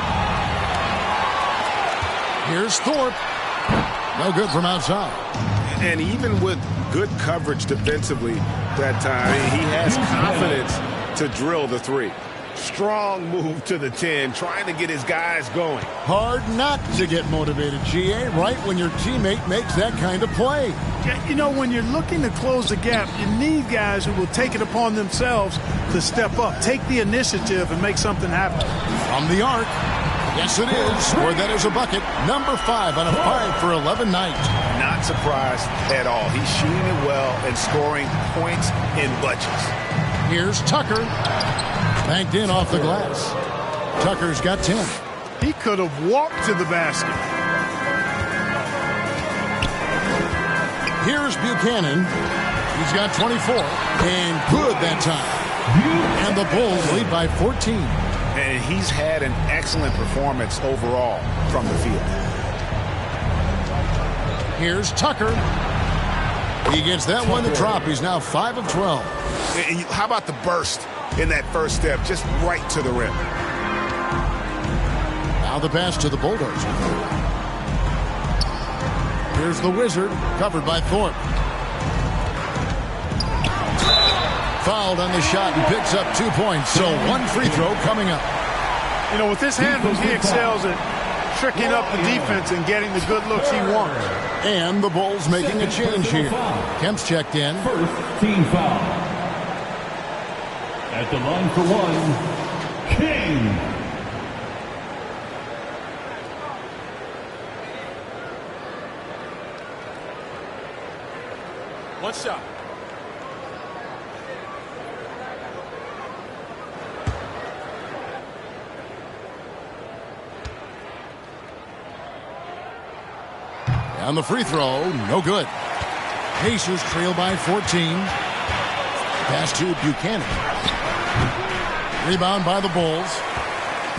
[SPEAKER 4] Here's Thorpe. No good from outside.
[SPEAKER 8] And even with good coverage defensively that time, he has confidence to drill the 3. Strong move to the 10, trying to get his guys going.
[SPEAKER 4] Hard not to get motivated, GA, right when your teammate makes that kind of play.
[SPEAKER 5] You know, when you're looking to close the gap, you need guys who will take it upon themselves to step up, take the initiative, and make something happen.
[SPEAKER 4] From the arc, yes it is, or that is a bucket. Number 5 on a 5 for 11 night.
[SPEAKER 8] Not surprised at all. He's shooting it well and scoring points in bunches.
[SPEAKER 4] Here's Tucker. Banked in off the glass. Tucker's got 10.
[SPEAKER 5] He could have walked to the basket.
[SPEAKER 4] Here's Buchanan. He's got 24. And good that time. And the Bulls lead by 14.
[SPEAKER 8] And he's had an excellent performance overall from the field.
[SPEAKER 4] Here's Tucker. He gets that one to drop. He's now 5 of 12.
[SPEAKER 8] And how about the burst in that first step, just right to the rim?
[SPEAKER 4] Now the pass to the Bulldozer. Here's the Wizard, covered by Thorpe. Fouled on the shot and picks up 2 points. So one free throw coming up.
[SPEAKER 5] You know, with this handle, he excels at tricking up the defense and getting the good looks he wants.
[SPEAKER 4] And the Bulls making a change here. Kemp's checked in.
[SPEAKER 7] First team foul. At the line for one, King.
[SPEAKER 10] One shot.
[SPEAKER 4] On the free throw, no good. Pacers trail by 14. Pass to Buchanan. Rebound by the Bulls.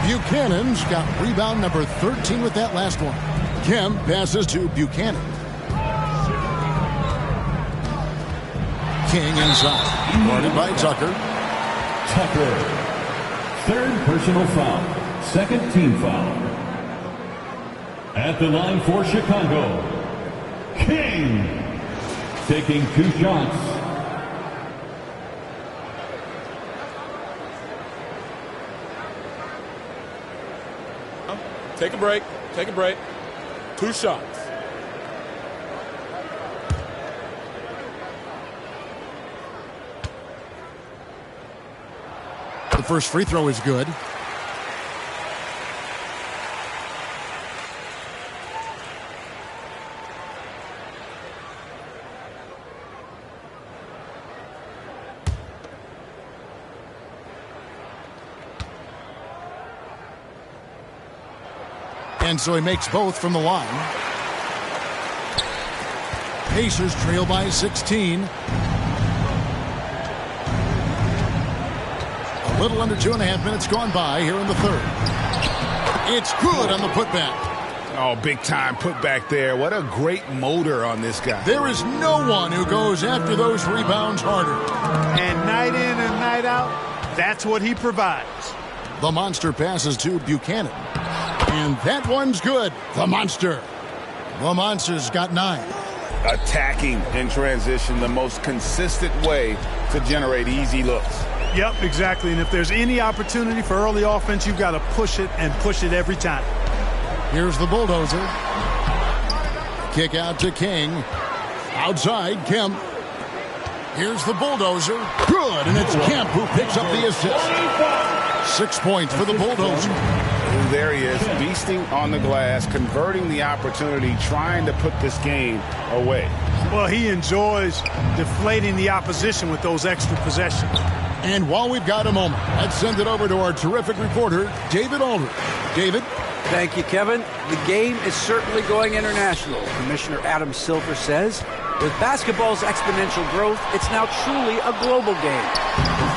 [SPEAKER 4] Buchanan's got rebound number 13 with that last one. Kemp passes to Buchanan. King inside. Guarded by Tucker.
[SPEAKER 7] Tucker. Third personal foul. Second team foul. At the line for Chicago, King. Taking 2 shots.
[SPEAKER 1] Take a break. Take a break. 2 shots.
[SPEAKER 4] The first free throw is good. And so he makes both from the line. Pacers trail by 16. A little under 2.5 minutes gone by here in the third. It's good on the putback.
[SPEAKER 8] Oh, big time putback there. What a great motor on this guy.
[SPEAKER 4] There is no one who goes after those rebounds harder.
[SPEAKER 5] And night in and night out, that's what he provides.
[SPEAKER 4] The monster passes to Buchanan. And that one's good. The monster. The monster's got 9.
[SPEAKER 8] Attacking in transition, the most consistent way to generate easy looks.
[SPEAKER 5] Yep, exactly. And if there's any opportunity for early offense, you've got to push it and push it every time.
[SPEAKER 4] Here's the bulldozer. Kick out to King. Outside, Kemp. Here's the bulldozer. Good, and it's Kemp who picks up the assist. 6 points for the bulldozer.
[SPEAKER 8] There he is, beasting on the glass, converting the opportunity, trying to put this game away.
[SPEAKER 5] Well, he enjoys deflating the opposition with those extra possessions.
[SPEAKER 4] And while we've got a moment, let's send it over to our terrific reporter, David Aldridge. David?
[SPEAKER 9] Thank you, Kevin. The game is certainly going international. Commissioner Adam Silver says, with basketball's exponential growth, it's now truly a global game.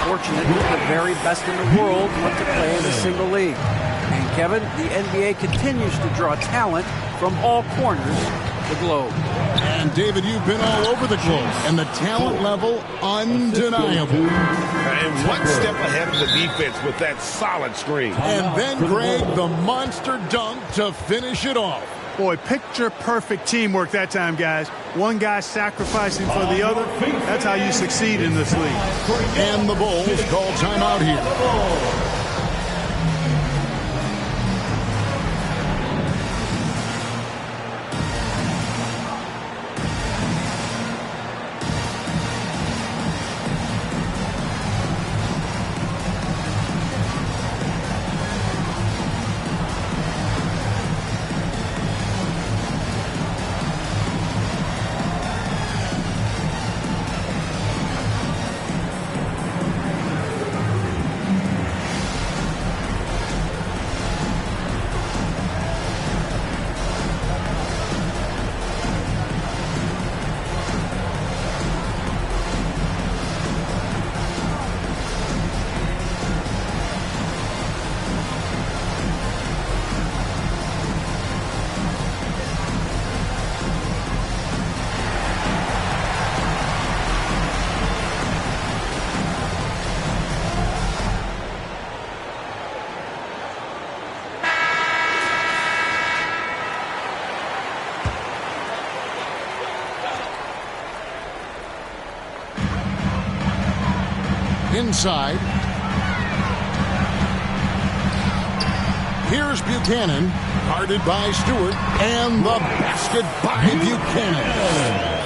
[SPEAKER 9] Unfortunately, the very best in the world want to play in a single league. And Kevin, the NBA continues to draw talent from all corners of the globe.
[SPEAKER 4] And David, you've been all over the globe, and the talent level undeniable.
[SPEAKER 8] And one step ahead of the defense with that solid screen.
[SPEAKER 4] And then, Greg, the monster dunk to finish it off.
[SPEAKER 5] Boy, picture-perfect teamwork that time, guys. One guy sacrificing for the other. That's how you succeed in this league.
[SPEAKER 4] And the Bulls call timeout here. Inside. Here's Buchanan, guarded by Stewart, and the basket by Buchanan.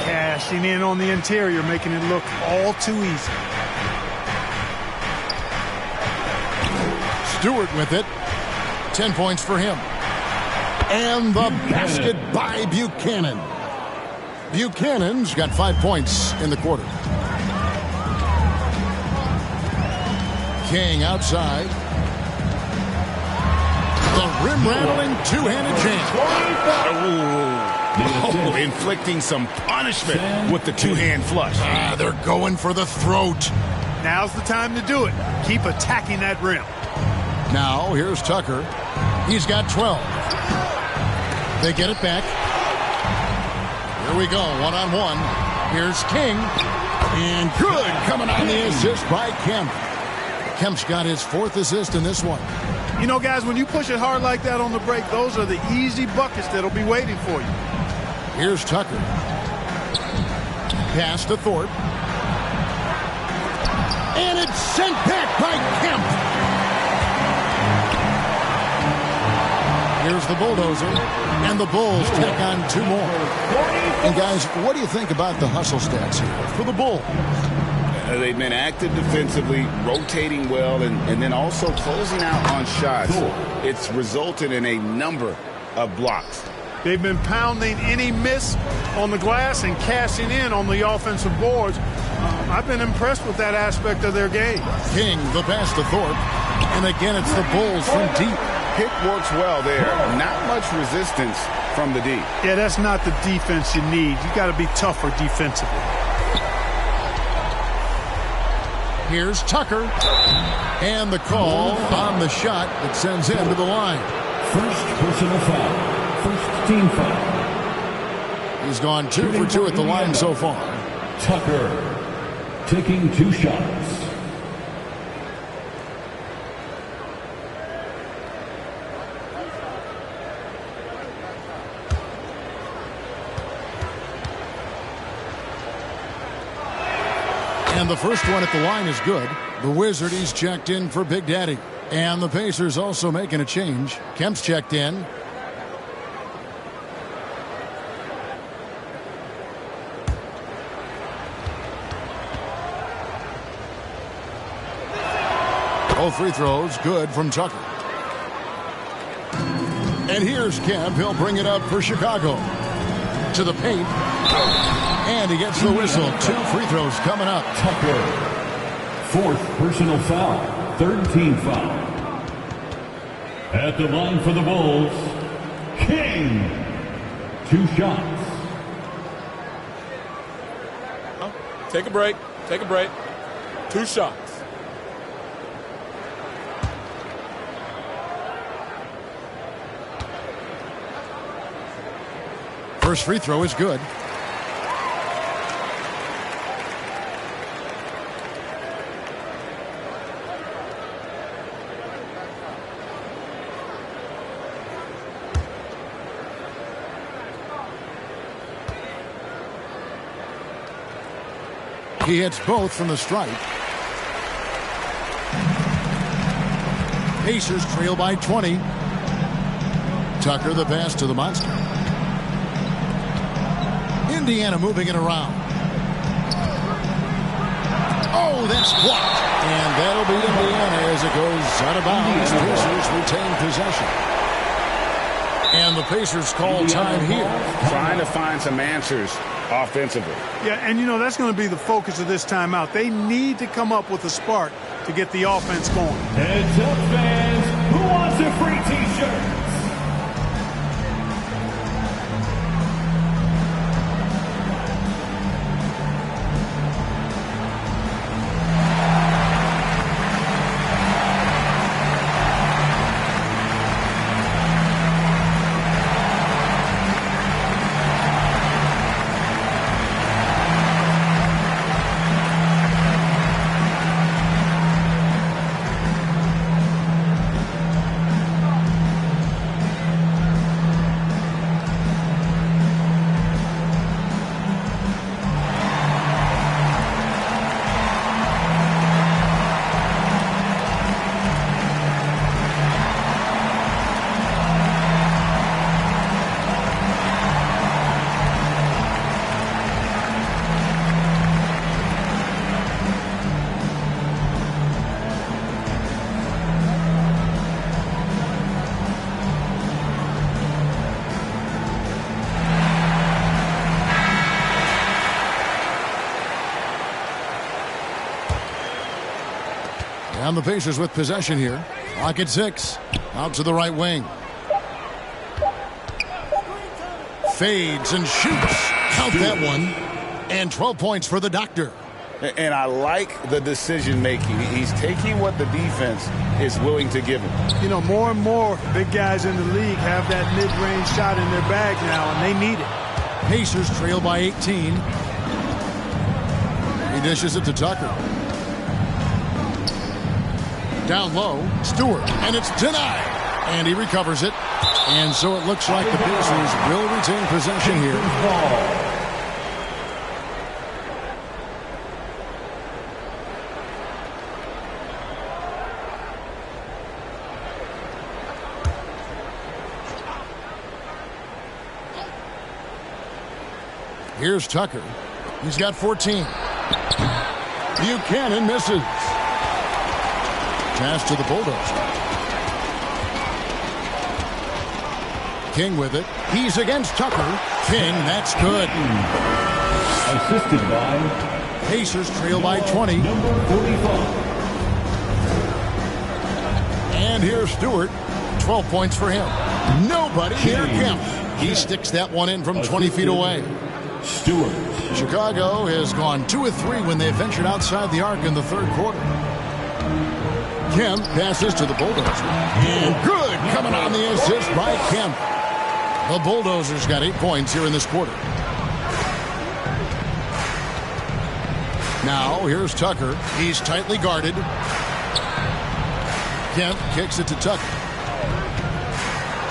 [SPEAKER 5] Cashing in on the interior, making it look all too easy.
[SPEAKER 4] Stewart with it. 10 points for him. And the basket by Buchanan. Buchanan's got 5 points in the quarter. King outside. The rim-rattling two-handed jam.
[SPEAKER 8] Inflicting some punishment with the two-hand flush.
[SPEAKER 4] They're going for the throat.
[SPEAKER 5] Now's the time to do it. Keep attacking that rim.
[SPEAKER 4] Now, here's Tucker. He's got 12. They get it back. Here we go, one-on-one. Here's King. And good, coming on the assist by Kemp. Kemp's got his 4th assist in this one.
[SPEAKER 5] You know, guys, when you push it hard like that on the break, those are the easy buckets that'll be waiting for you.
[SPEAKER 4] Here's Tucker. Pass to Thorpe. And it's sent back by Kemp. Here's the bulldozer. And the Bulls take on 2 more. And guys, what do you think about the hustle stats here for the Bulls?
[SPEAKER 6] They've been active defensively, rotating well, and then also closing out on shots. It's resulted in a number of blocks.
[SPEAKER 5] They've been pounding any miss on the glass and cashing in on the offensive boards. I've been impressed with that aspect of their game.
[SPEAKER 4] King, the pass to Thorpe. And again, it's the Bulls from deep.
[SPEAKER 6] Pick works well there. Not much resistance from the D.
[SPEAKER 5] Yeah, that's not the defense you need. You got to be tougher defensively.
[SPEAKER 4] Here's Tucker. And the call on the shot that sends him to the line.
[SPEAKER 7] First personal foul. First team foul.
[SPEAKER 4] He's gone 2 for 2 at the line so far.
[SPEAKER 7] Tucker taking 2 shots.
[SPEAKER 4] And the first one at the line is good. The Wizard, he's checked in for Big Daddy. And the Pacers also making a change. Kemp's checked in. Both free throws good from Tucker. And here's Kemp. He'll bring it up for Chicago. To the paint. And he gets the whistle. 2 free throws coming up.
[SPEAKER 7] Tucker. 4th personal foul. 3rd team foul. At the line for the Bulls, King. 2 shots.
[SPEAKER 1] Take a break. Take a break. 2 shots.
[SPEAKER 4] First free throw is good. He hits both from the stripe. Pacers trail by 20. Tucker the pass to the monster. Indiana moving it around. Oh, that's blocked. And that'll be Indiana as it goes out of bounds. Pacers retain possession. And the Pacers call time here.
[SPEAKER 6] Trying to find some answers offensively.
[SPEAKER 5] Yeah, and you know, that's going to be the focus of this timeout. They need to come up with a spark to get the offense going.
[SPEAKER 7] Heads up, fans. Who wants a free t-shirt?
[SPEAKER 4] And the Pacers with possession here. Clock at 6. Out to the right wing. Fades and shoots. Count that one. And 12 points for the Doctor.
[SPEAKER 6] And I like the decision making. He's taking what the defense is willing to give him.
[SPEAKER 5] You know, more and more big guys in the league have that mid-range shot in their bag now, and they need it.
[SPEAKER 4] Pacers trail by 18. He dishes it to Tucker. Down low, Stewart, and it's denied. And he recovers it. And so it looks like the Pacers will retain possession here. Here's Tucker. He's got 14. Buchanan misses. Pass to the Bulldozer. King with it. He's against Tucker. King, that's good.
[SPEAKER 7] Assisted by
[SPEAKER 4] Pacers trail by 20.
[SPEAKER 7] number 45.
[SPEAKER 4] And here's Stewart. 12 points for him. Nobody near Kemp. He sticks that one in from 20 feet away.
[SPEAKER 7] Stewart.
[SPEAKER 4] Chicago has gone 2 of 3 when they ventured outside the arc in the third quarter. Kemp passes to the Bulldozer. And good coming on the assist by Kemp. The Bulldozers got 8 points here in this quarter. Now here's Tucker. He's tightly guarded. Kemp kicks it to Tucker.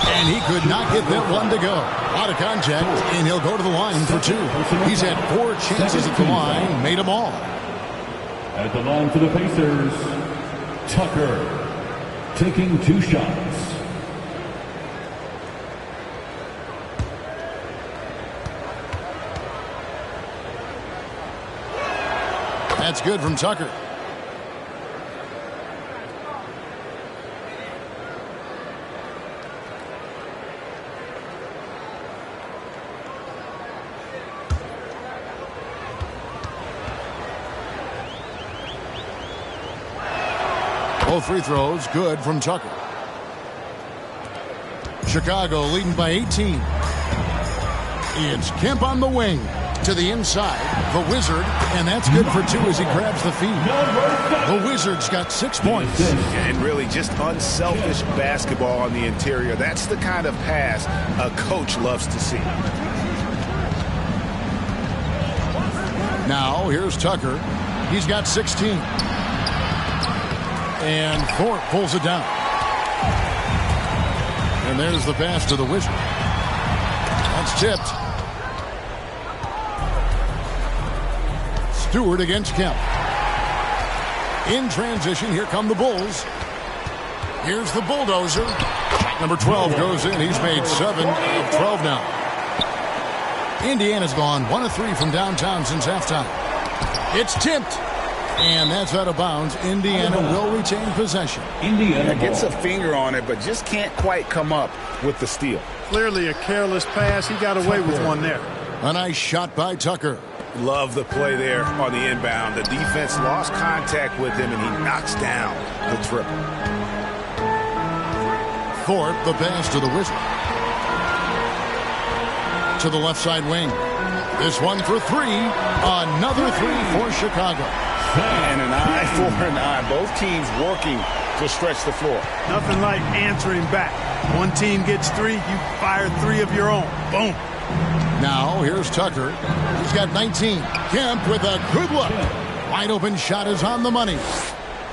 [SPEAKER 4] And he could not get that one to go. A lot of contact, and he'll go to the line for 2. He's had 4 chances at the line, made them all.
[SPEAKER 7] At the line for the Pacers, Tucker taking 2 shots.
[SPEAKER 4] That's good from Tucker. Both free throws good from Tucker. Chicago leading by 18. It's Kemp on the wing to the inside. The Wizard, and that's good for 2 as he grabs the feed. The Wizards got 6 points.
[SPEAKER 8] And really just unselfish basketball on the interior. That's the kind of pass a coach loves to see.
[SPEAKER 4] Now here's Tucker. He's got 16. And Thorpe pulls it down. And there's the pass to the Wizard. That's tipped. Stewart against Kemp. In transition, here come the Bulls. Here's the Bulldozer. Number 12 goes in. He's made 7 of 12 now. Indiana's gone 1 of 3 from downtown since halftime. It's tipped. And that's out of bounds. Indiana will retain possession.
[SPEAKER 6] Indiana gets a finger on it, but just can't quite come up with the steal.
[SPEAKER 5] Clearly a careless pass. He got away with one there.
[SPEAKER 4] A nice shot by Tucker.
[SPEAKER 8] Love the play there on the inbound. The defense lost contact with him, and he knocks down the triple.
[SPEAKER 4] Thorpe, the pass to the Wizard. To the left side wing. This one for 3. Another 3 for Chicago.
[SPEAKER 6] And an eye for an eye. Both teams working to stretch the floor.
[SPEAKER 5] Nothing like answering back. One team gets 3, you fire 3 of your own. Boom.
[SPEAKER 4] Now here's Tucker. He's got 19. Kemp with a good look. Wide open shot is on the money.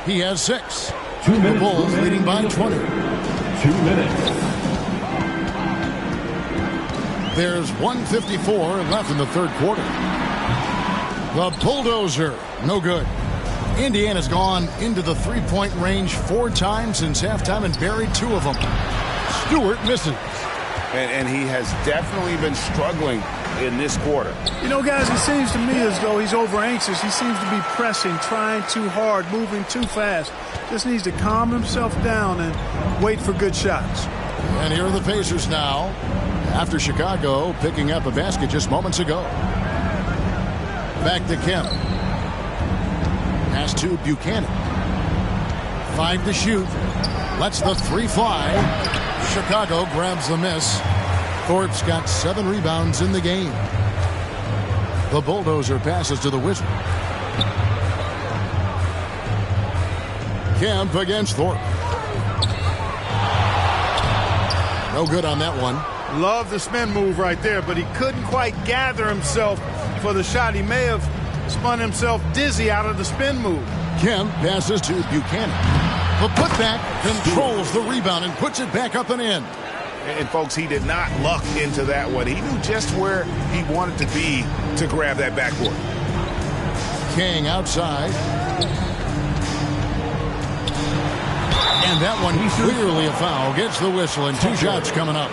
[SPEAKER 4] He has 6. The Bulls leading by 20.
[SPEAKER 7] 2 minutes.
[SPEAKER 4] There's 1:54 left in the third quarter. The Bulldozer, no good. Indiana's gone into the three-point range 4 times since halftime and buried 2 of them. Stewart misses.
[SPEAKER 6] And he has definitely been struggling in this quarter.
[SPEAKER 5] You know, guys, it seems to me as though he's over-anxious. He seems to be pressing, trying too hard, moving too fast. Just needs to calm himself down and wait for good shots.
[SPEAKER 4] And here are the Pacers now, after Chicago picking up a basket just moments ago. Back to Kemp. Pass to Buchanan. 5 to shoot. Lets the 3 fly. Chicago grabs the miss. Thorpe's got 7 rebounds in the game. The Bulldozer passes to the Wizard. Kemp against Thorpe. No good on that one.
[SPEAKER 5] Love the spin move right there, but he couldn't quite gather himself for the shot. He may have spun himself dizzy out of the spin move.
[SPEAKER 4] Kemp passes to Buchanan. The putback controls the rebound and puts it back up and in.
[SPEAKER 8] And folks, he did not luck into that one. He knew just where he wanted to be to grab that backboard.
[SPEAKER 4] King outside. And that one clearly a foul. Gets the whistle and 2 shots coming up.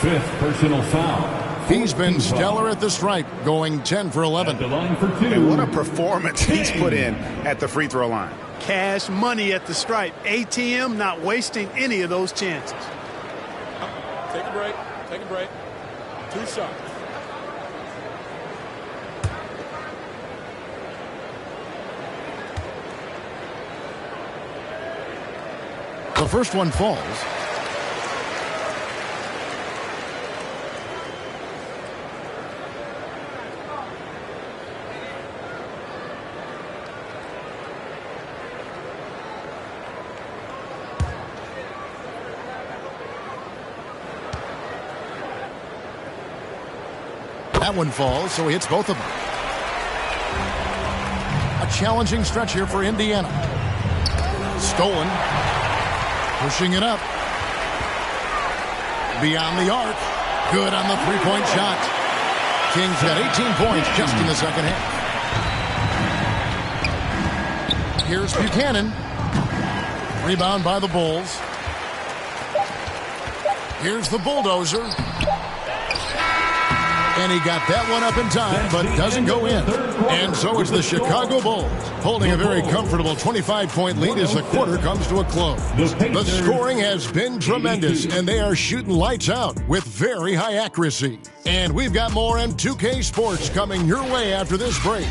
[SPEAKER 7] 5th personal foul.
[SPEAKER 4] He's been stellar at the stripe, going 10 for 11.
[SPEAKER 7] At the line for 2.
[SPEAKER 8] And what a performance he's put in at the free throw line.
[SPEAKER 5] Cash money at the stripe. ATM not wasting any of those chances.
[SPEAKER 1] Take a break. Take a break. 2 shots.
[SPEAKER 4] The first one falls. That one falls, so he hits both of them. A challenging stretch here for Indiana. Stolen. Pushing it up. Beyond the arc. Good on the three-point shot. King's got 18 points just in the second half. Here's Buchanan. Rebound by the Bulls. Here's the Bulldozer. And he got that one up in time, but doesn't go in. And so it's the Chicago Bulls holding a very comfortable 25-point lead as the quarter comes to a close. The scoring has been tremendous, and they are shooting lights out with very high accuracy. And we've got more on 2K Sports coming your way after this break.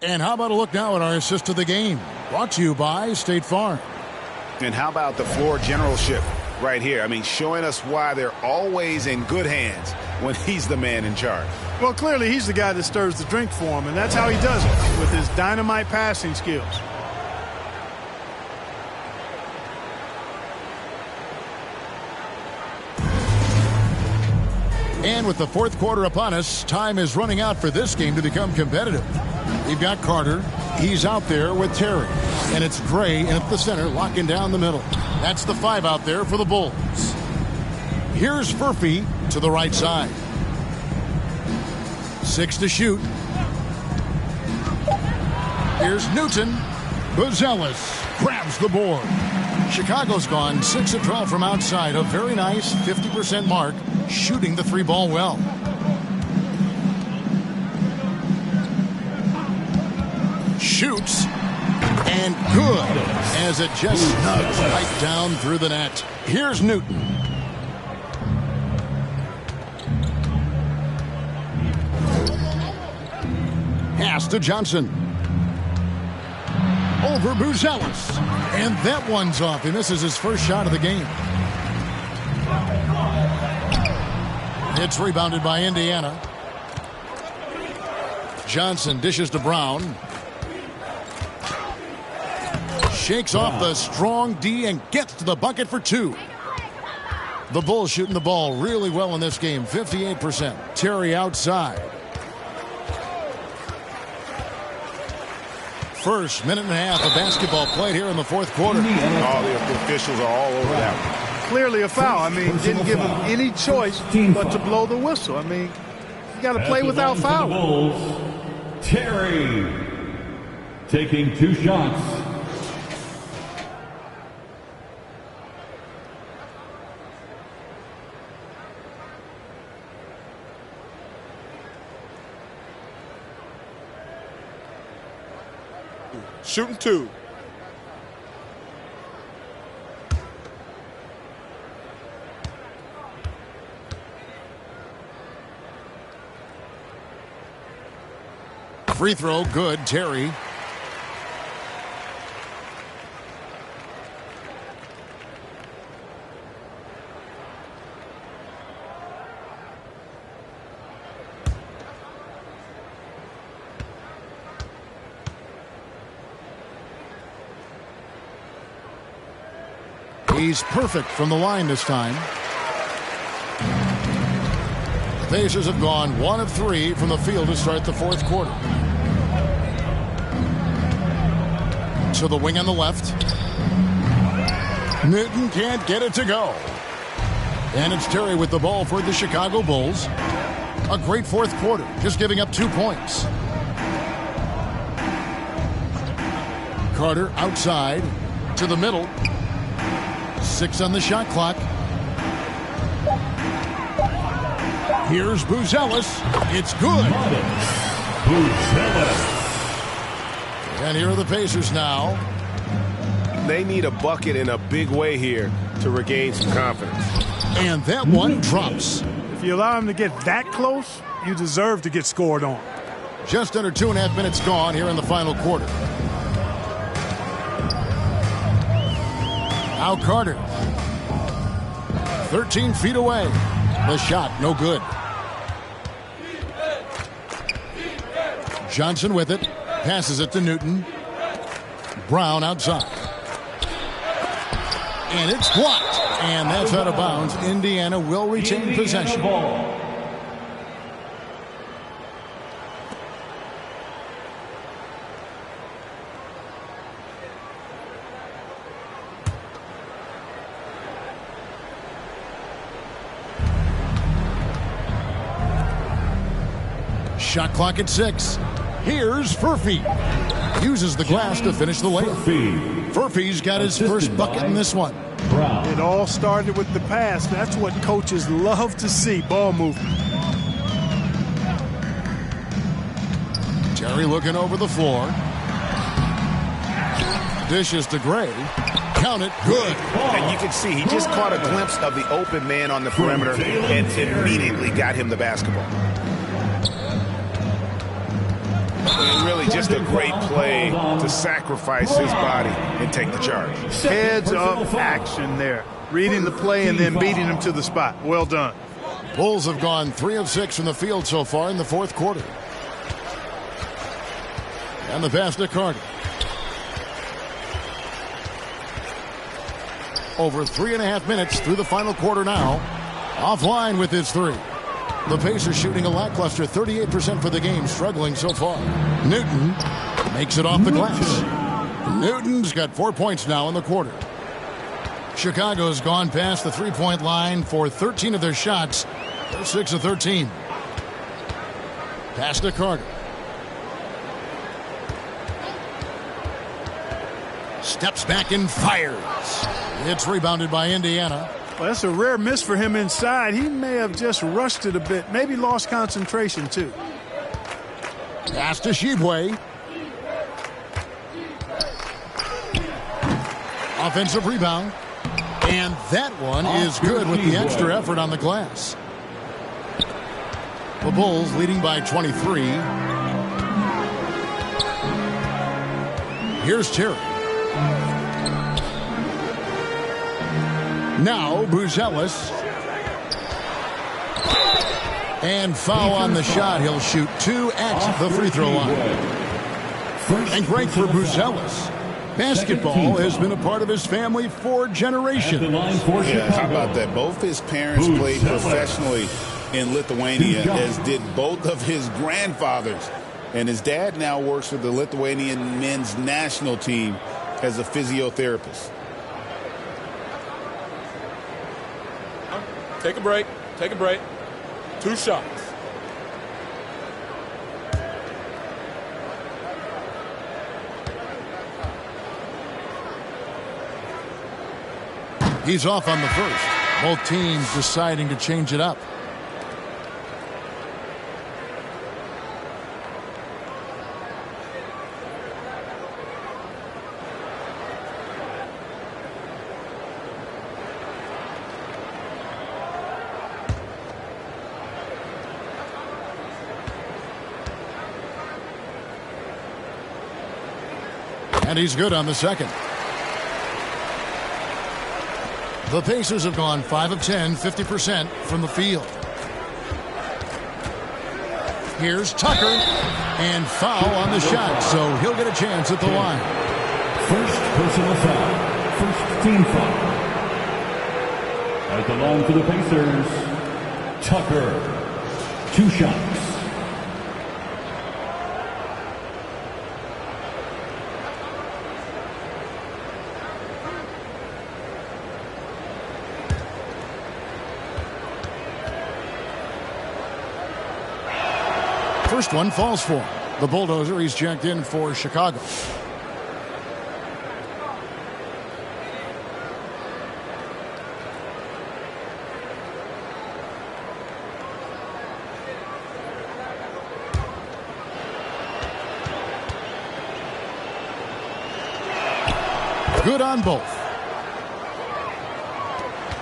[SPEAKER 4] And how about a look now at our assist of the game? Brought to you by State Farm.
[SPEAKER 8] And how about the floor generalship right here? I mean, showing us why they're always in good hands when he's the man in charge.
[SPEAKER 5] Well, clearly he's the guy that stirs the drink for him, and that's how he does it, with his dynamite passing skills.
[SPEAKER 4] And with the fourth quarter upon us, time is running out for this game to become competitive. We've got Carter. He's out there with Terry. And it's Gray in at the center, locking down the middle. That's the 5 out there for the Bulls. Here's Furphy to the right side. 6 to shoot. Here's Newton. Buzelis grabs the board. Chicago's gone 6 of 12 from outside. A very nice 50% mark, shooting the 3-ball well. Shoots. And good, as it just snugs right down through the net. Here's Newton. Pass to Johnson. Over Buzelis. And that one's off. He misses his first shot of the game. It's rebounded by Indiana. Johnson dishes to Brown. Shakes off the strong D and gets to the bucket for 2. The Bulls shooting the ball really well in this game, 58%. Terry outside. First minute and a half of basketball played here in the fourth quarter.
[SPEAKER 8] All the officials are all over that one.
[SPEAKER 5] Clearly a foul. I mean, didn't give him any choice but to blow the whistle. I mean, you got to play without fouling.
[SPEAKER 7] Terry taking 2 shots.
[SPEAKER 1] Shooting 2.
[SPEAKER 4] Free throw, good. Terry. He's perfect from the line this time. The Pacers have gone 1 of 3 from the field to start the fourth quarter. To the wing on the left. Newton can't get it to go. And it's Terry with the ball for the Chicago Bulls. A great fourth quarter, just giving up 2 points. Carter outside to the middle. 6 on the shot clock. Here's Buzelis. It's good. And here are the Pacers now.
[SPEAKER 8] They need a bucket in a big way here to regain some confidence.
[SPEAKER 4] And that one drops.
[SPEAKER 5] If you allow him to get that close, you deserve to get scored on.
[SPEAKER 4] Just under 2.5 minutes gone here in the final quarter. Now Carter. 13 feet away. The shot, no good. Johnson with it. Passes it to Newton. Brown outside. And it's blocked. And that's out of bounds. Indiana will retain possession. Shot clock at 6. Here's Furphy. Uses the glass to finish the layup. Furphy's got his first bucket in this one.
[SPEAKER 5] It all started with the pass. That's what coaches love to see, ball movement.
[SPEAKER 4] Terry looking over the floor. Dishes to Gray. Count it, good.
[SPEAKER 8] And you can see he just caught a glimpse of the open man on the perimeter and immediately got him the basketball. And really just a great play to sacrifice his body and take the charge.
[SPEAKER 5] Heads up action there. Reading the play and then beating him to the spot. Well done.
[SPEAKER 4] Bulls have gone 3 of 6 from the field so far in the fourth quarter. And the pass to Carter. Over 3.5 minutes through the final quarter now. Offline with his 3. The Pacers shooting a lackluster 38% for the game, struggling so far. Newton makes it off the glass. Newton's got 4 points now in the quarter. Chicago's gone past the three-point line for 13 of their shots. They're 6 of 13. Pass to Carter. Steps back and fires. It's rebounded by Indiana.
[SPEAKER 5] Well, that's a rare miss for him inside. He may have just rushed it a bit. Maybe lost concentration, too.
[SPEAKER 4] Pass to Shibwe. Offensive rebound. And that one is good with the extra effort on the glass. The Bulls leading by 23. Here's Terry. Now Buzelis. And foul on the shot. He'll shoot 2 at the free throw line. And great for Buzelis. Basketball has been a part of his family for generations.
[SPEAKER 6] Yeah, how about that? Both his parents played professionally in Lithuania, as did both of his grandfathers. And his dad now works with the Lithuanian men's national team as a physiotherapist.
[SPEAKER 1] Take a break. Take a break. 2 shots.
[SPEAKER 4] He's off on the first. Both teams deciding to change it up. And he's good on the second. The Pacers have gone 5 of 10, 50% from the field. Here's Tucker, and foul on the shot, so he'll get a chance at the line.
[SPEAKER 7] First personal foul. First team foul. At the line for the Pacers, Tucker. 2 shots.
[SPEAKER 4] First one falls for him. The Bulldozer, he's checked in for Chicago. Good on both.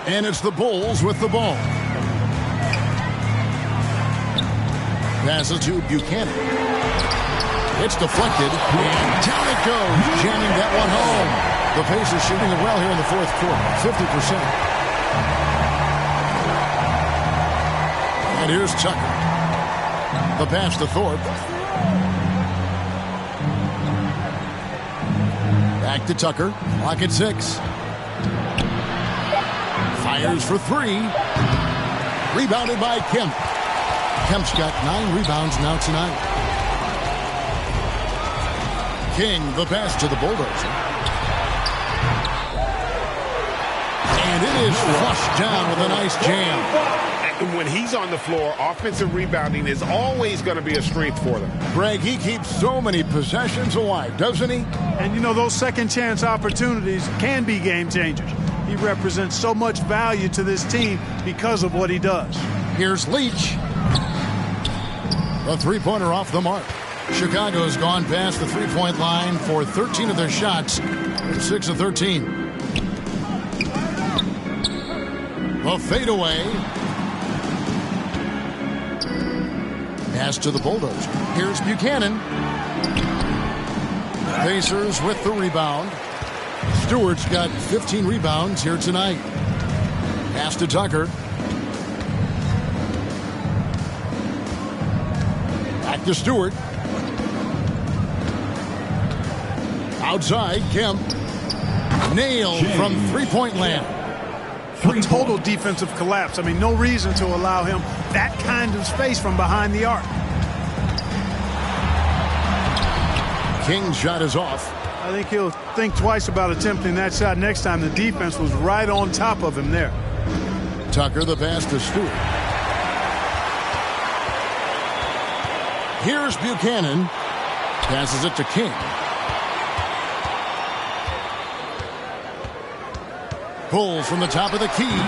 [SPEAKER 4] And it's the Bulls with the ball. Pass it to Buchanan. It's deflected, and down it goes, jamming that one home. The Pacers shooting it well here in the fourth quarter, 50%. And here's Tucker. The pass to Thorpe. Back to Tucker. Clock at 6. Fires for 3. Rebounded by Kemp. Kemp's got 9 rebounds now tonight. King, the pass to the Bulldozer. And it is flushed down with a nice jam.
[SPEAKER 8] And when he's on the floor, offensive rebounding is always going to be a strength for them.
[SPEAKER 4] Greg, he keeps so many possessions alive, doesn't he?
[SPEAKER 5] And you know, those second chance opportunities can be game changers. He represents so much value to this team because of what he does.
[SPEAKER 4] Here's Leach. A three-pointer off the mark. Chicago's gone past the three-point line for 13 of their shots. 6 of 13. A fadeaway. Pass to the Bulldozer. Here's Buchanan. Pacers with the rebound. Stewart's got 15 rebounds here tonight. Pass to Tucker. Back to Stewart. Outside, Kemp. Nailed from three-point land.
[SPEAKER 5] A total defensive collapse. I mean, no reason to allow him that kind of space from behind the arc.
[SPEAKER 4] King's shot is off.
[SPEAKER 5] I think he'll think twice about attempting that shot next time. The defense was right on top of him there.
[SPEAKER 4] Tucker, the pass to Stewart. Here's Buchanan. Passes it to King. Pulls from the top of the key.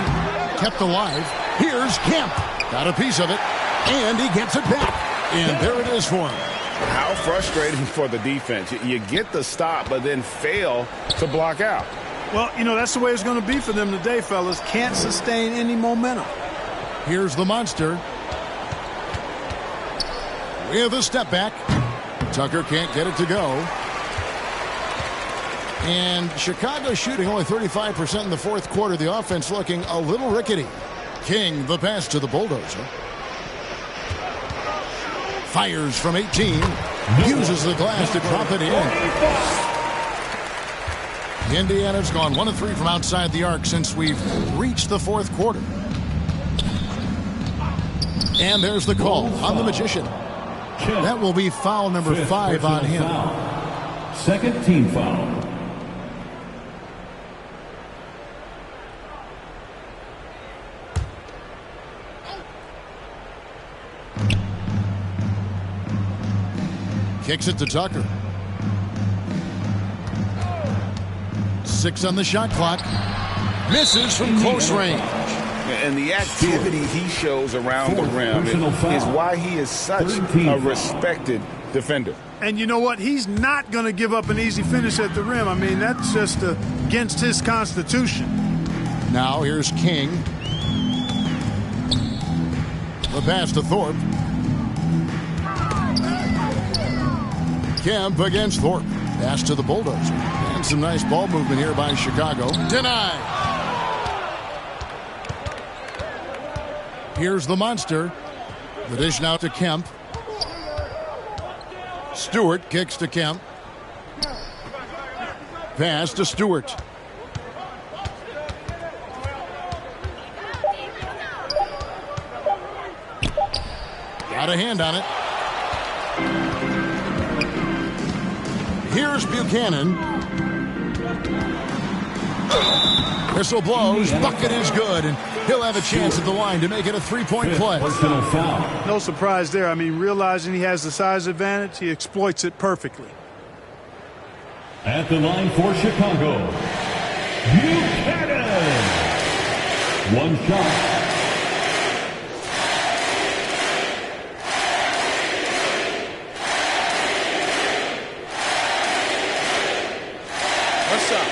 [SPEAKER 4] Kept alive. Here's Kemp. Got a piece of it. And he gets it back. And there it is for him.
[SPEAKER 8] How frustrating for the defense. You get the stop, but then fail to block out.
[SPEAKER 5] Well, you know, that's the way it's going to be for them today, fellas. Can't sustain any momentum.
[SPEAKER 4] Here's the monster. With a step back. Tucker can't get it to go. And Chicago shooting only 35% in the fourth quarter. The offense looking a little rickety. King, the pass to the Bulldozer. Fires from 18. Uses the glass to drop it in. Indiana's gone 1 of 3 from outside the arc since we've reached the fourth quarter. And there's the call on the Magician. That will be foul number 5 on him.
[SPEAKER 7] Foul. Second team foul.
[SPEAKER 4] Kicks it to Tucker. 6 on the shot clock. Misses from close range.
[SPEAKER 8] And the activity he shows around the rim is why he is such a respected defender.
[SPEAKER 5] And you know what? He's not going to give up an easy finish at the rim. I mean, that's just against his constitution.
[SPEAKER 4] Now here's King. The pass to Thorpe. Kemp against Thorpe. Pass to the Bulldozer. And some nice ball movement here by Chicago. Denied. Here's the monster. The dish now to Kemp. Stewart kicks to Kemp. Pass to Stewart. Got a hand on it. Here's Buchanan. Whistle blows. Bucket is good, and he'll have a chance at the line to make it a three-point play.
[SPEAKER 5] No surprise there. I mean, realizing he has the size advantage, he exploits it perfectly.
[SPEAKER 7] At the line for Chicago, Buchanan. One shot.
[SPEAKER 1] What's up?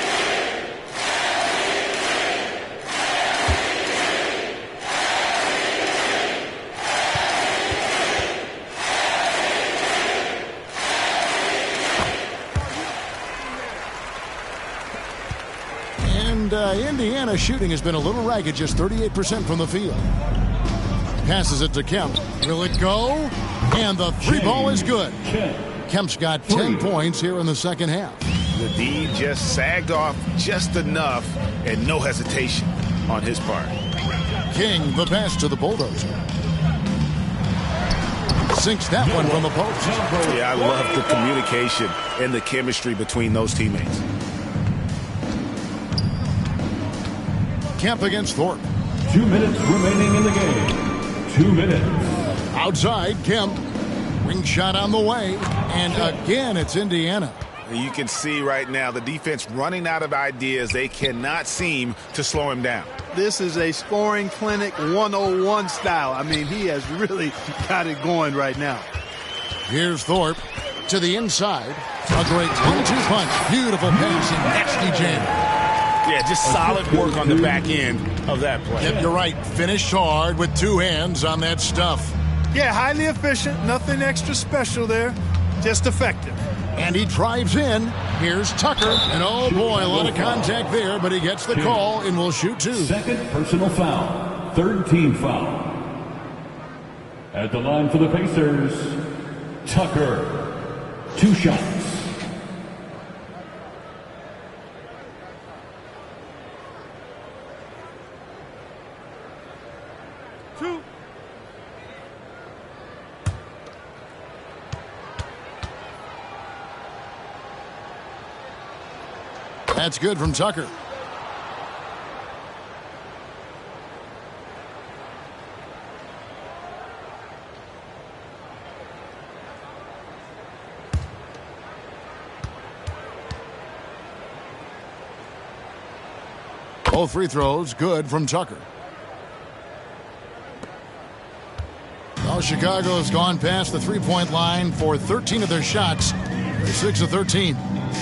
[SPEAKER 4] And Indiana shooting has been a little ragged, just 38% from the field. Passes it to Kemp. Will it go? And the three ball is good. Kemp's got 10 points here in the second half.
[SPEAKER 8] The D just sagged off just enough, and no hesitation on his part.
[SPEAKER 4] King, the pass to the Bulldozer. Sinks that one from the post.
[SPEAKER 8] Yeah, I love the communication and the chemistry between those teammates.
[SPEAKER 4] Kemp against Thorpe.
[SPEAKER 7] 2 minutes remaining in the game. 2 minutes.
[SPEAKER 4] Outside, Kemp. Wing shot on the way. And again, it's Indiana.
[SPEAKER 8] You can see right now the defense running out of ideas. They cannot seem to slow him down.
[SPEAKER 5] This is a scoring clinic 101 style. I mean, he has really got it going right now.
[SPEAKER 4] Here's Thorpe to the inside. A great 1-2 punch. Beautiful pass and nasty jam.
[SPEAKER 8] Yeah, just solid work on the back end of that play.
[SPEAKER 4] Yep, you're right. Finished hard with two hands on that stuff.
[SPEAKER 5] Yeah, highly efficient. Nothing extra special there. Just effective.
[SPEAKER 4] And he drives in. Here's Tucker. And oh boy, a lot of contact there, but he gets the call and will shoot two.
[SPEAKER 7] Second personal foul. Third team foul. At the line for the Pacers, Tucker. 2 shots.
[SPEAKER 4] That's good from Tucker. Both free throws good from Tucker. Well, Chicago has gone past the three-point line for 13 of their shots. They're 6 of 13.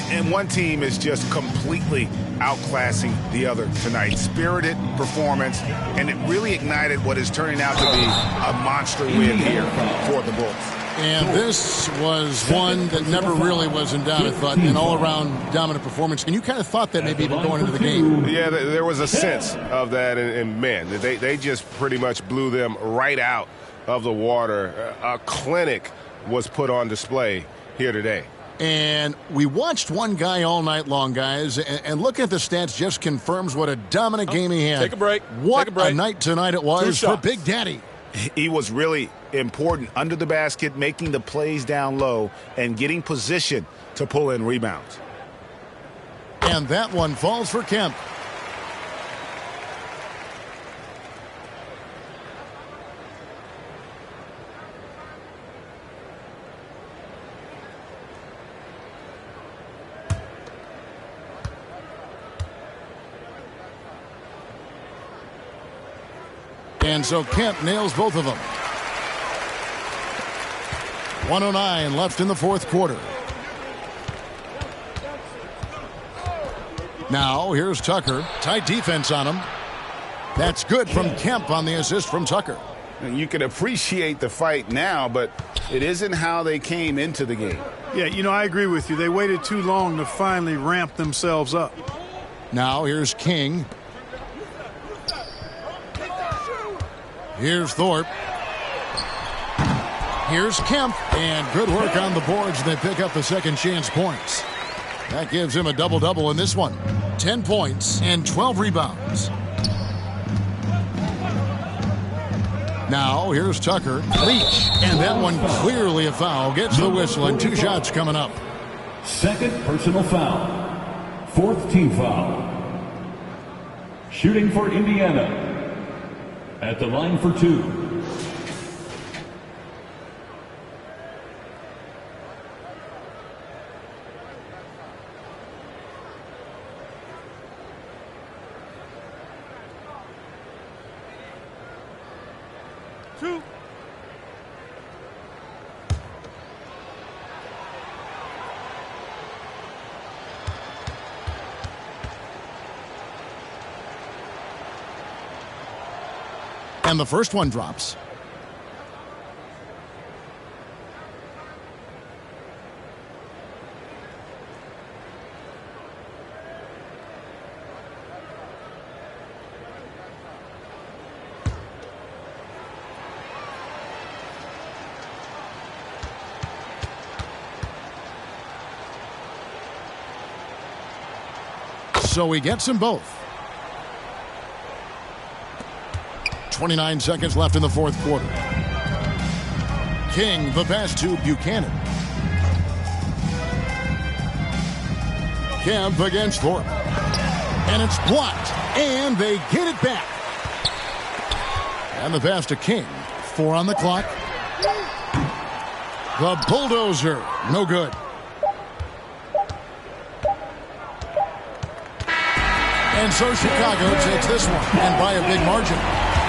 [SPEAKER 8] And one team is just completely outclassing the other tonight. Spirited performance, and it really ignited what is turning out to be a monster win here for the Bulls.
[SPEAKER 4] And this was one that never really was in doubt, I thought, an all-around dominant performance. And you kind of thought that maybe even going into the game.
[SPEAKER 8] Yeah, there was a sense of that, and man, they just pretty much blew them right out of the water. A clinic was put on display here today.
[SPEAKER 4] And we watched one guy all night long, guys, and looking at the stats just confirms what a dominant game he had.
[SPEAKER 1] Take a break.
[SPEAKER 4] What
[SPEAKER 1] Take a break.
[SPEAKER 4] A night tonight it was for Big Daddy.
[SPEAKER 8] He was really important under the basket, making the plays down low and getting position to pull in rebounds.
[SPEAKER 4] And that one falls for Kemp. And so Kemp nails both of them. 1:09 left in the fourth quarter. Now here's Tucker. Tight defense on him. That's good from Kemp on the assist from Tucker.
[SPEAKER 8] And you can appreciate the fight now, but
[SPEAKER 6] It isn't how they came into the game.
[SPEAKER 5] Yeah, you know, I agree with you. They waited too long to finally ramp themselves up.
[SPEAKER 4] Now here's King. Here's Thorpe. Here's Kemp. And good work on the boards. They pick up the second chance points. That gives him a double-double in this one. 10 points and 12 rebounds. Now here's Tucker. Leach. And that one clearly a foul. Gets the whistle and 2 shots coming up.
[SPEAKER 7] Second personal foul. 4th team foul. Shooting for Indiana. At the line for 2.
[SPEAKER 4] And the first one drops. So he gets them both. 29 seconds left in the fourth quarter. King, the pass to Buchanan. Kemp against Thorpe. And it's blocked. And they get it back. And the pass to King. 4 on the clock. The bulldozer. No good. And so Chicago takes this one. And by a big margin.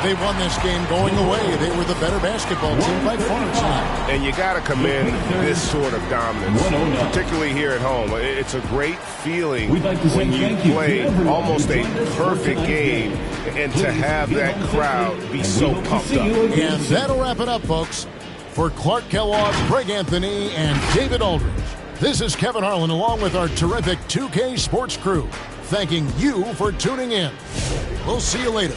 [SPEAKER 4] They won this game going away. They were the better basketball team by far tonight.
[SPEAKER 8] And you got to commend this sort of dominance, particularly here at home. It's a great feeling when you play almost a perfect game and to have that crowd be so pumped up.
[SPEAKER 4] And that'll wrap it up, folks. For Clark Kellogg, Greg Anthony, and David Aldridge, this is Kevin Harlan along with our terrific 2K Sports crew, thanking you for tuning in. We'll see you later.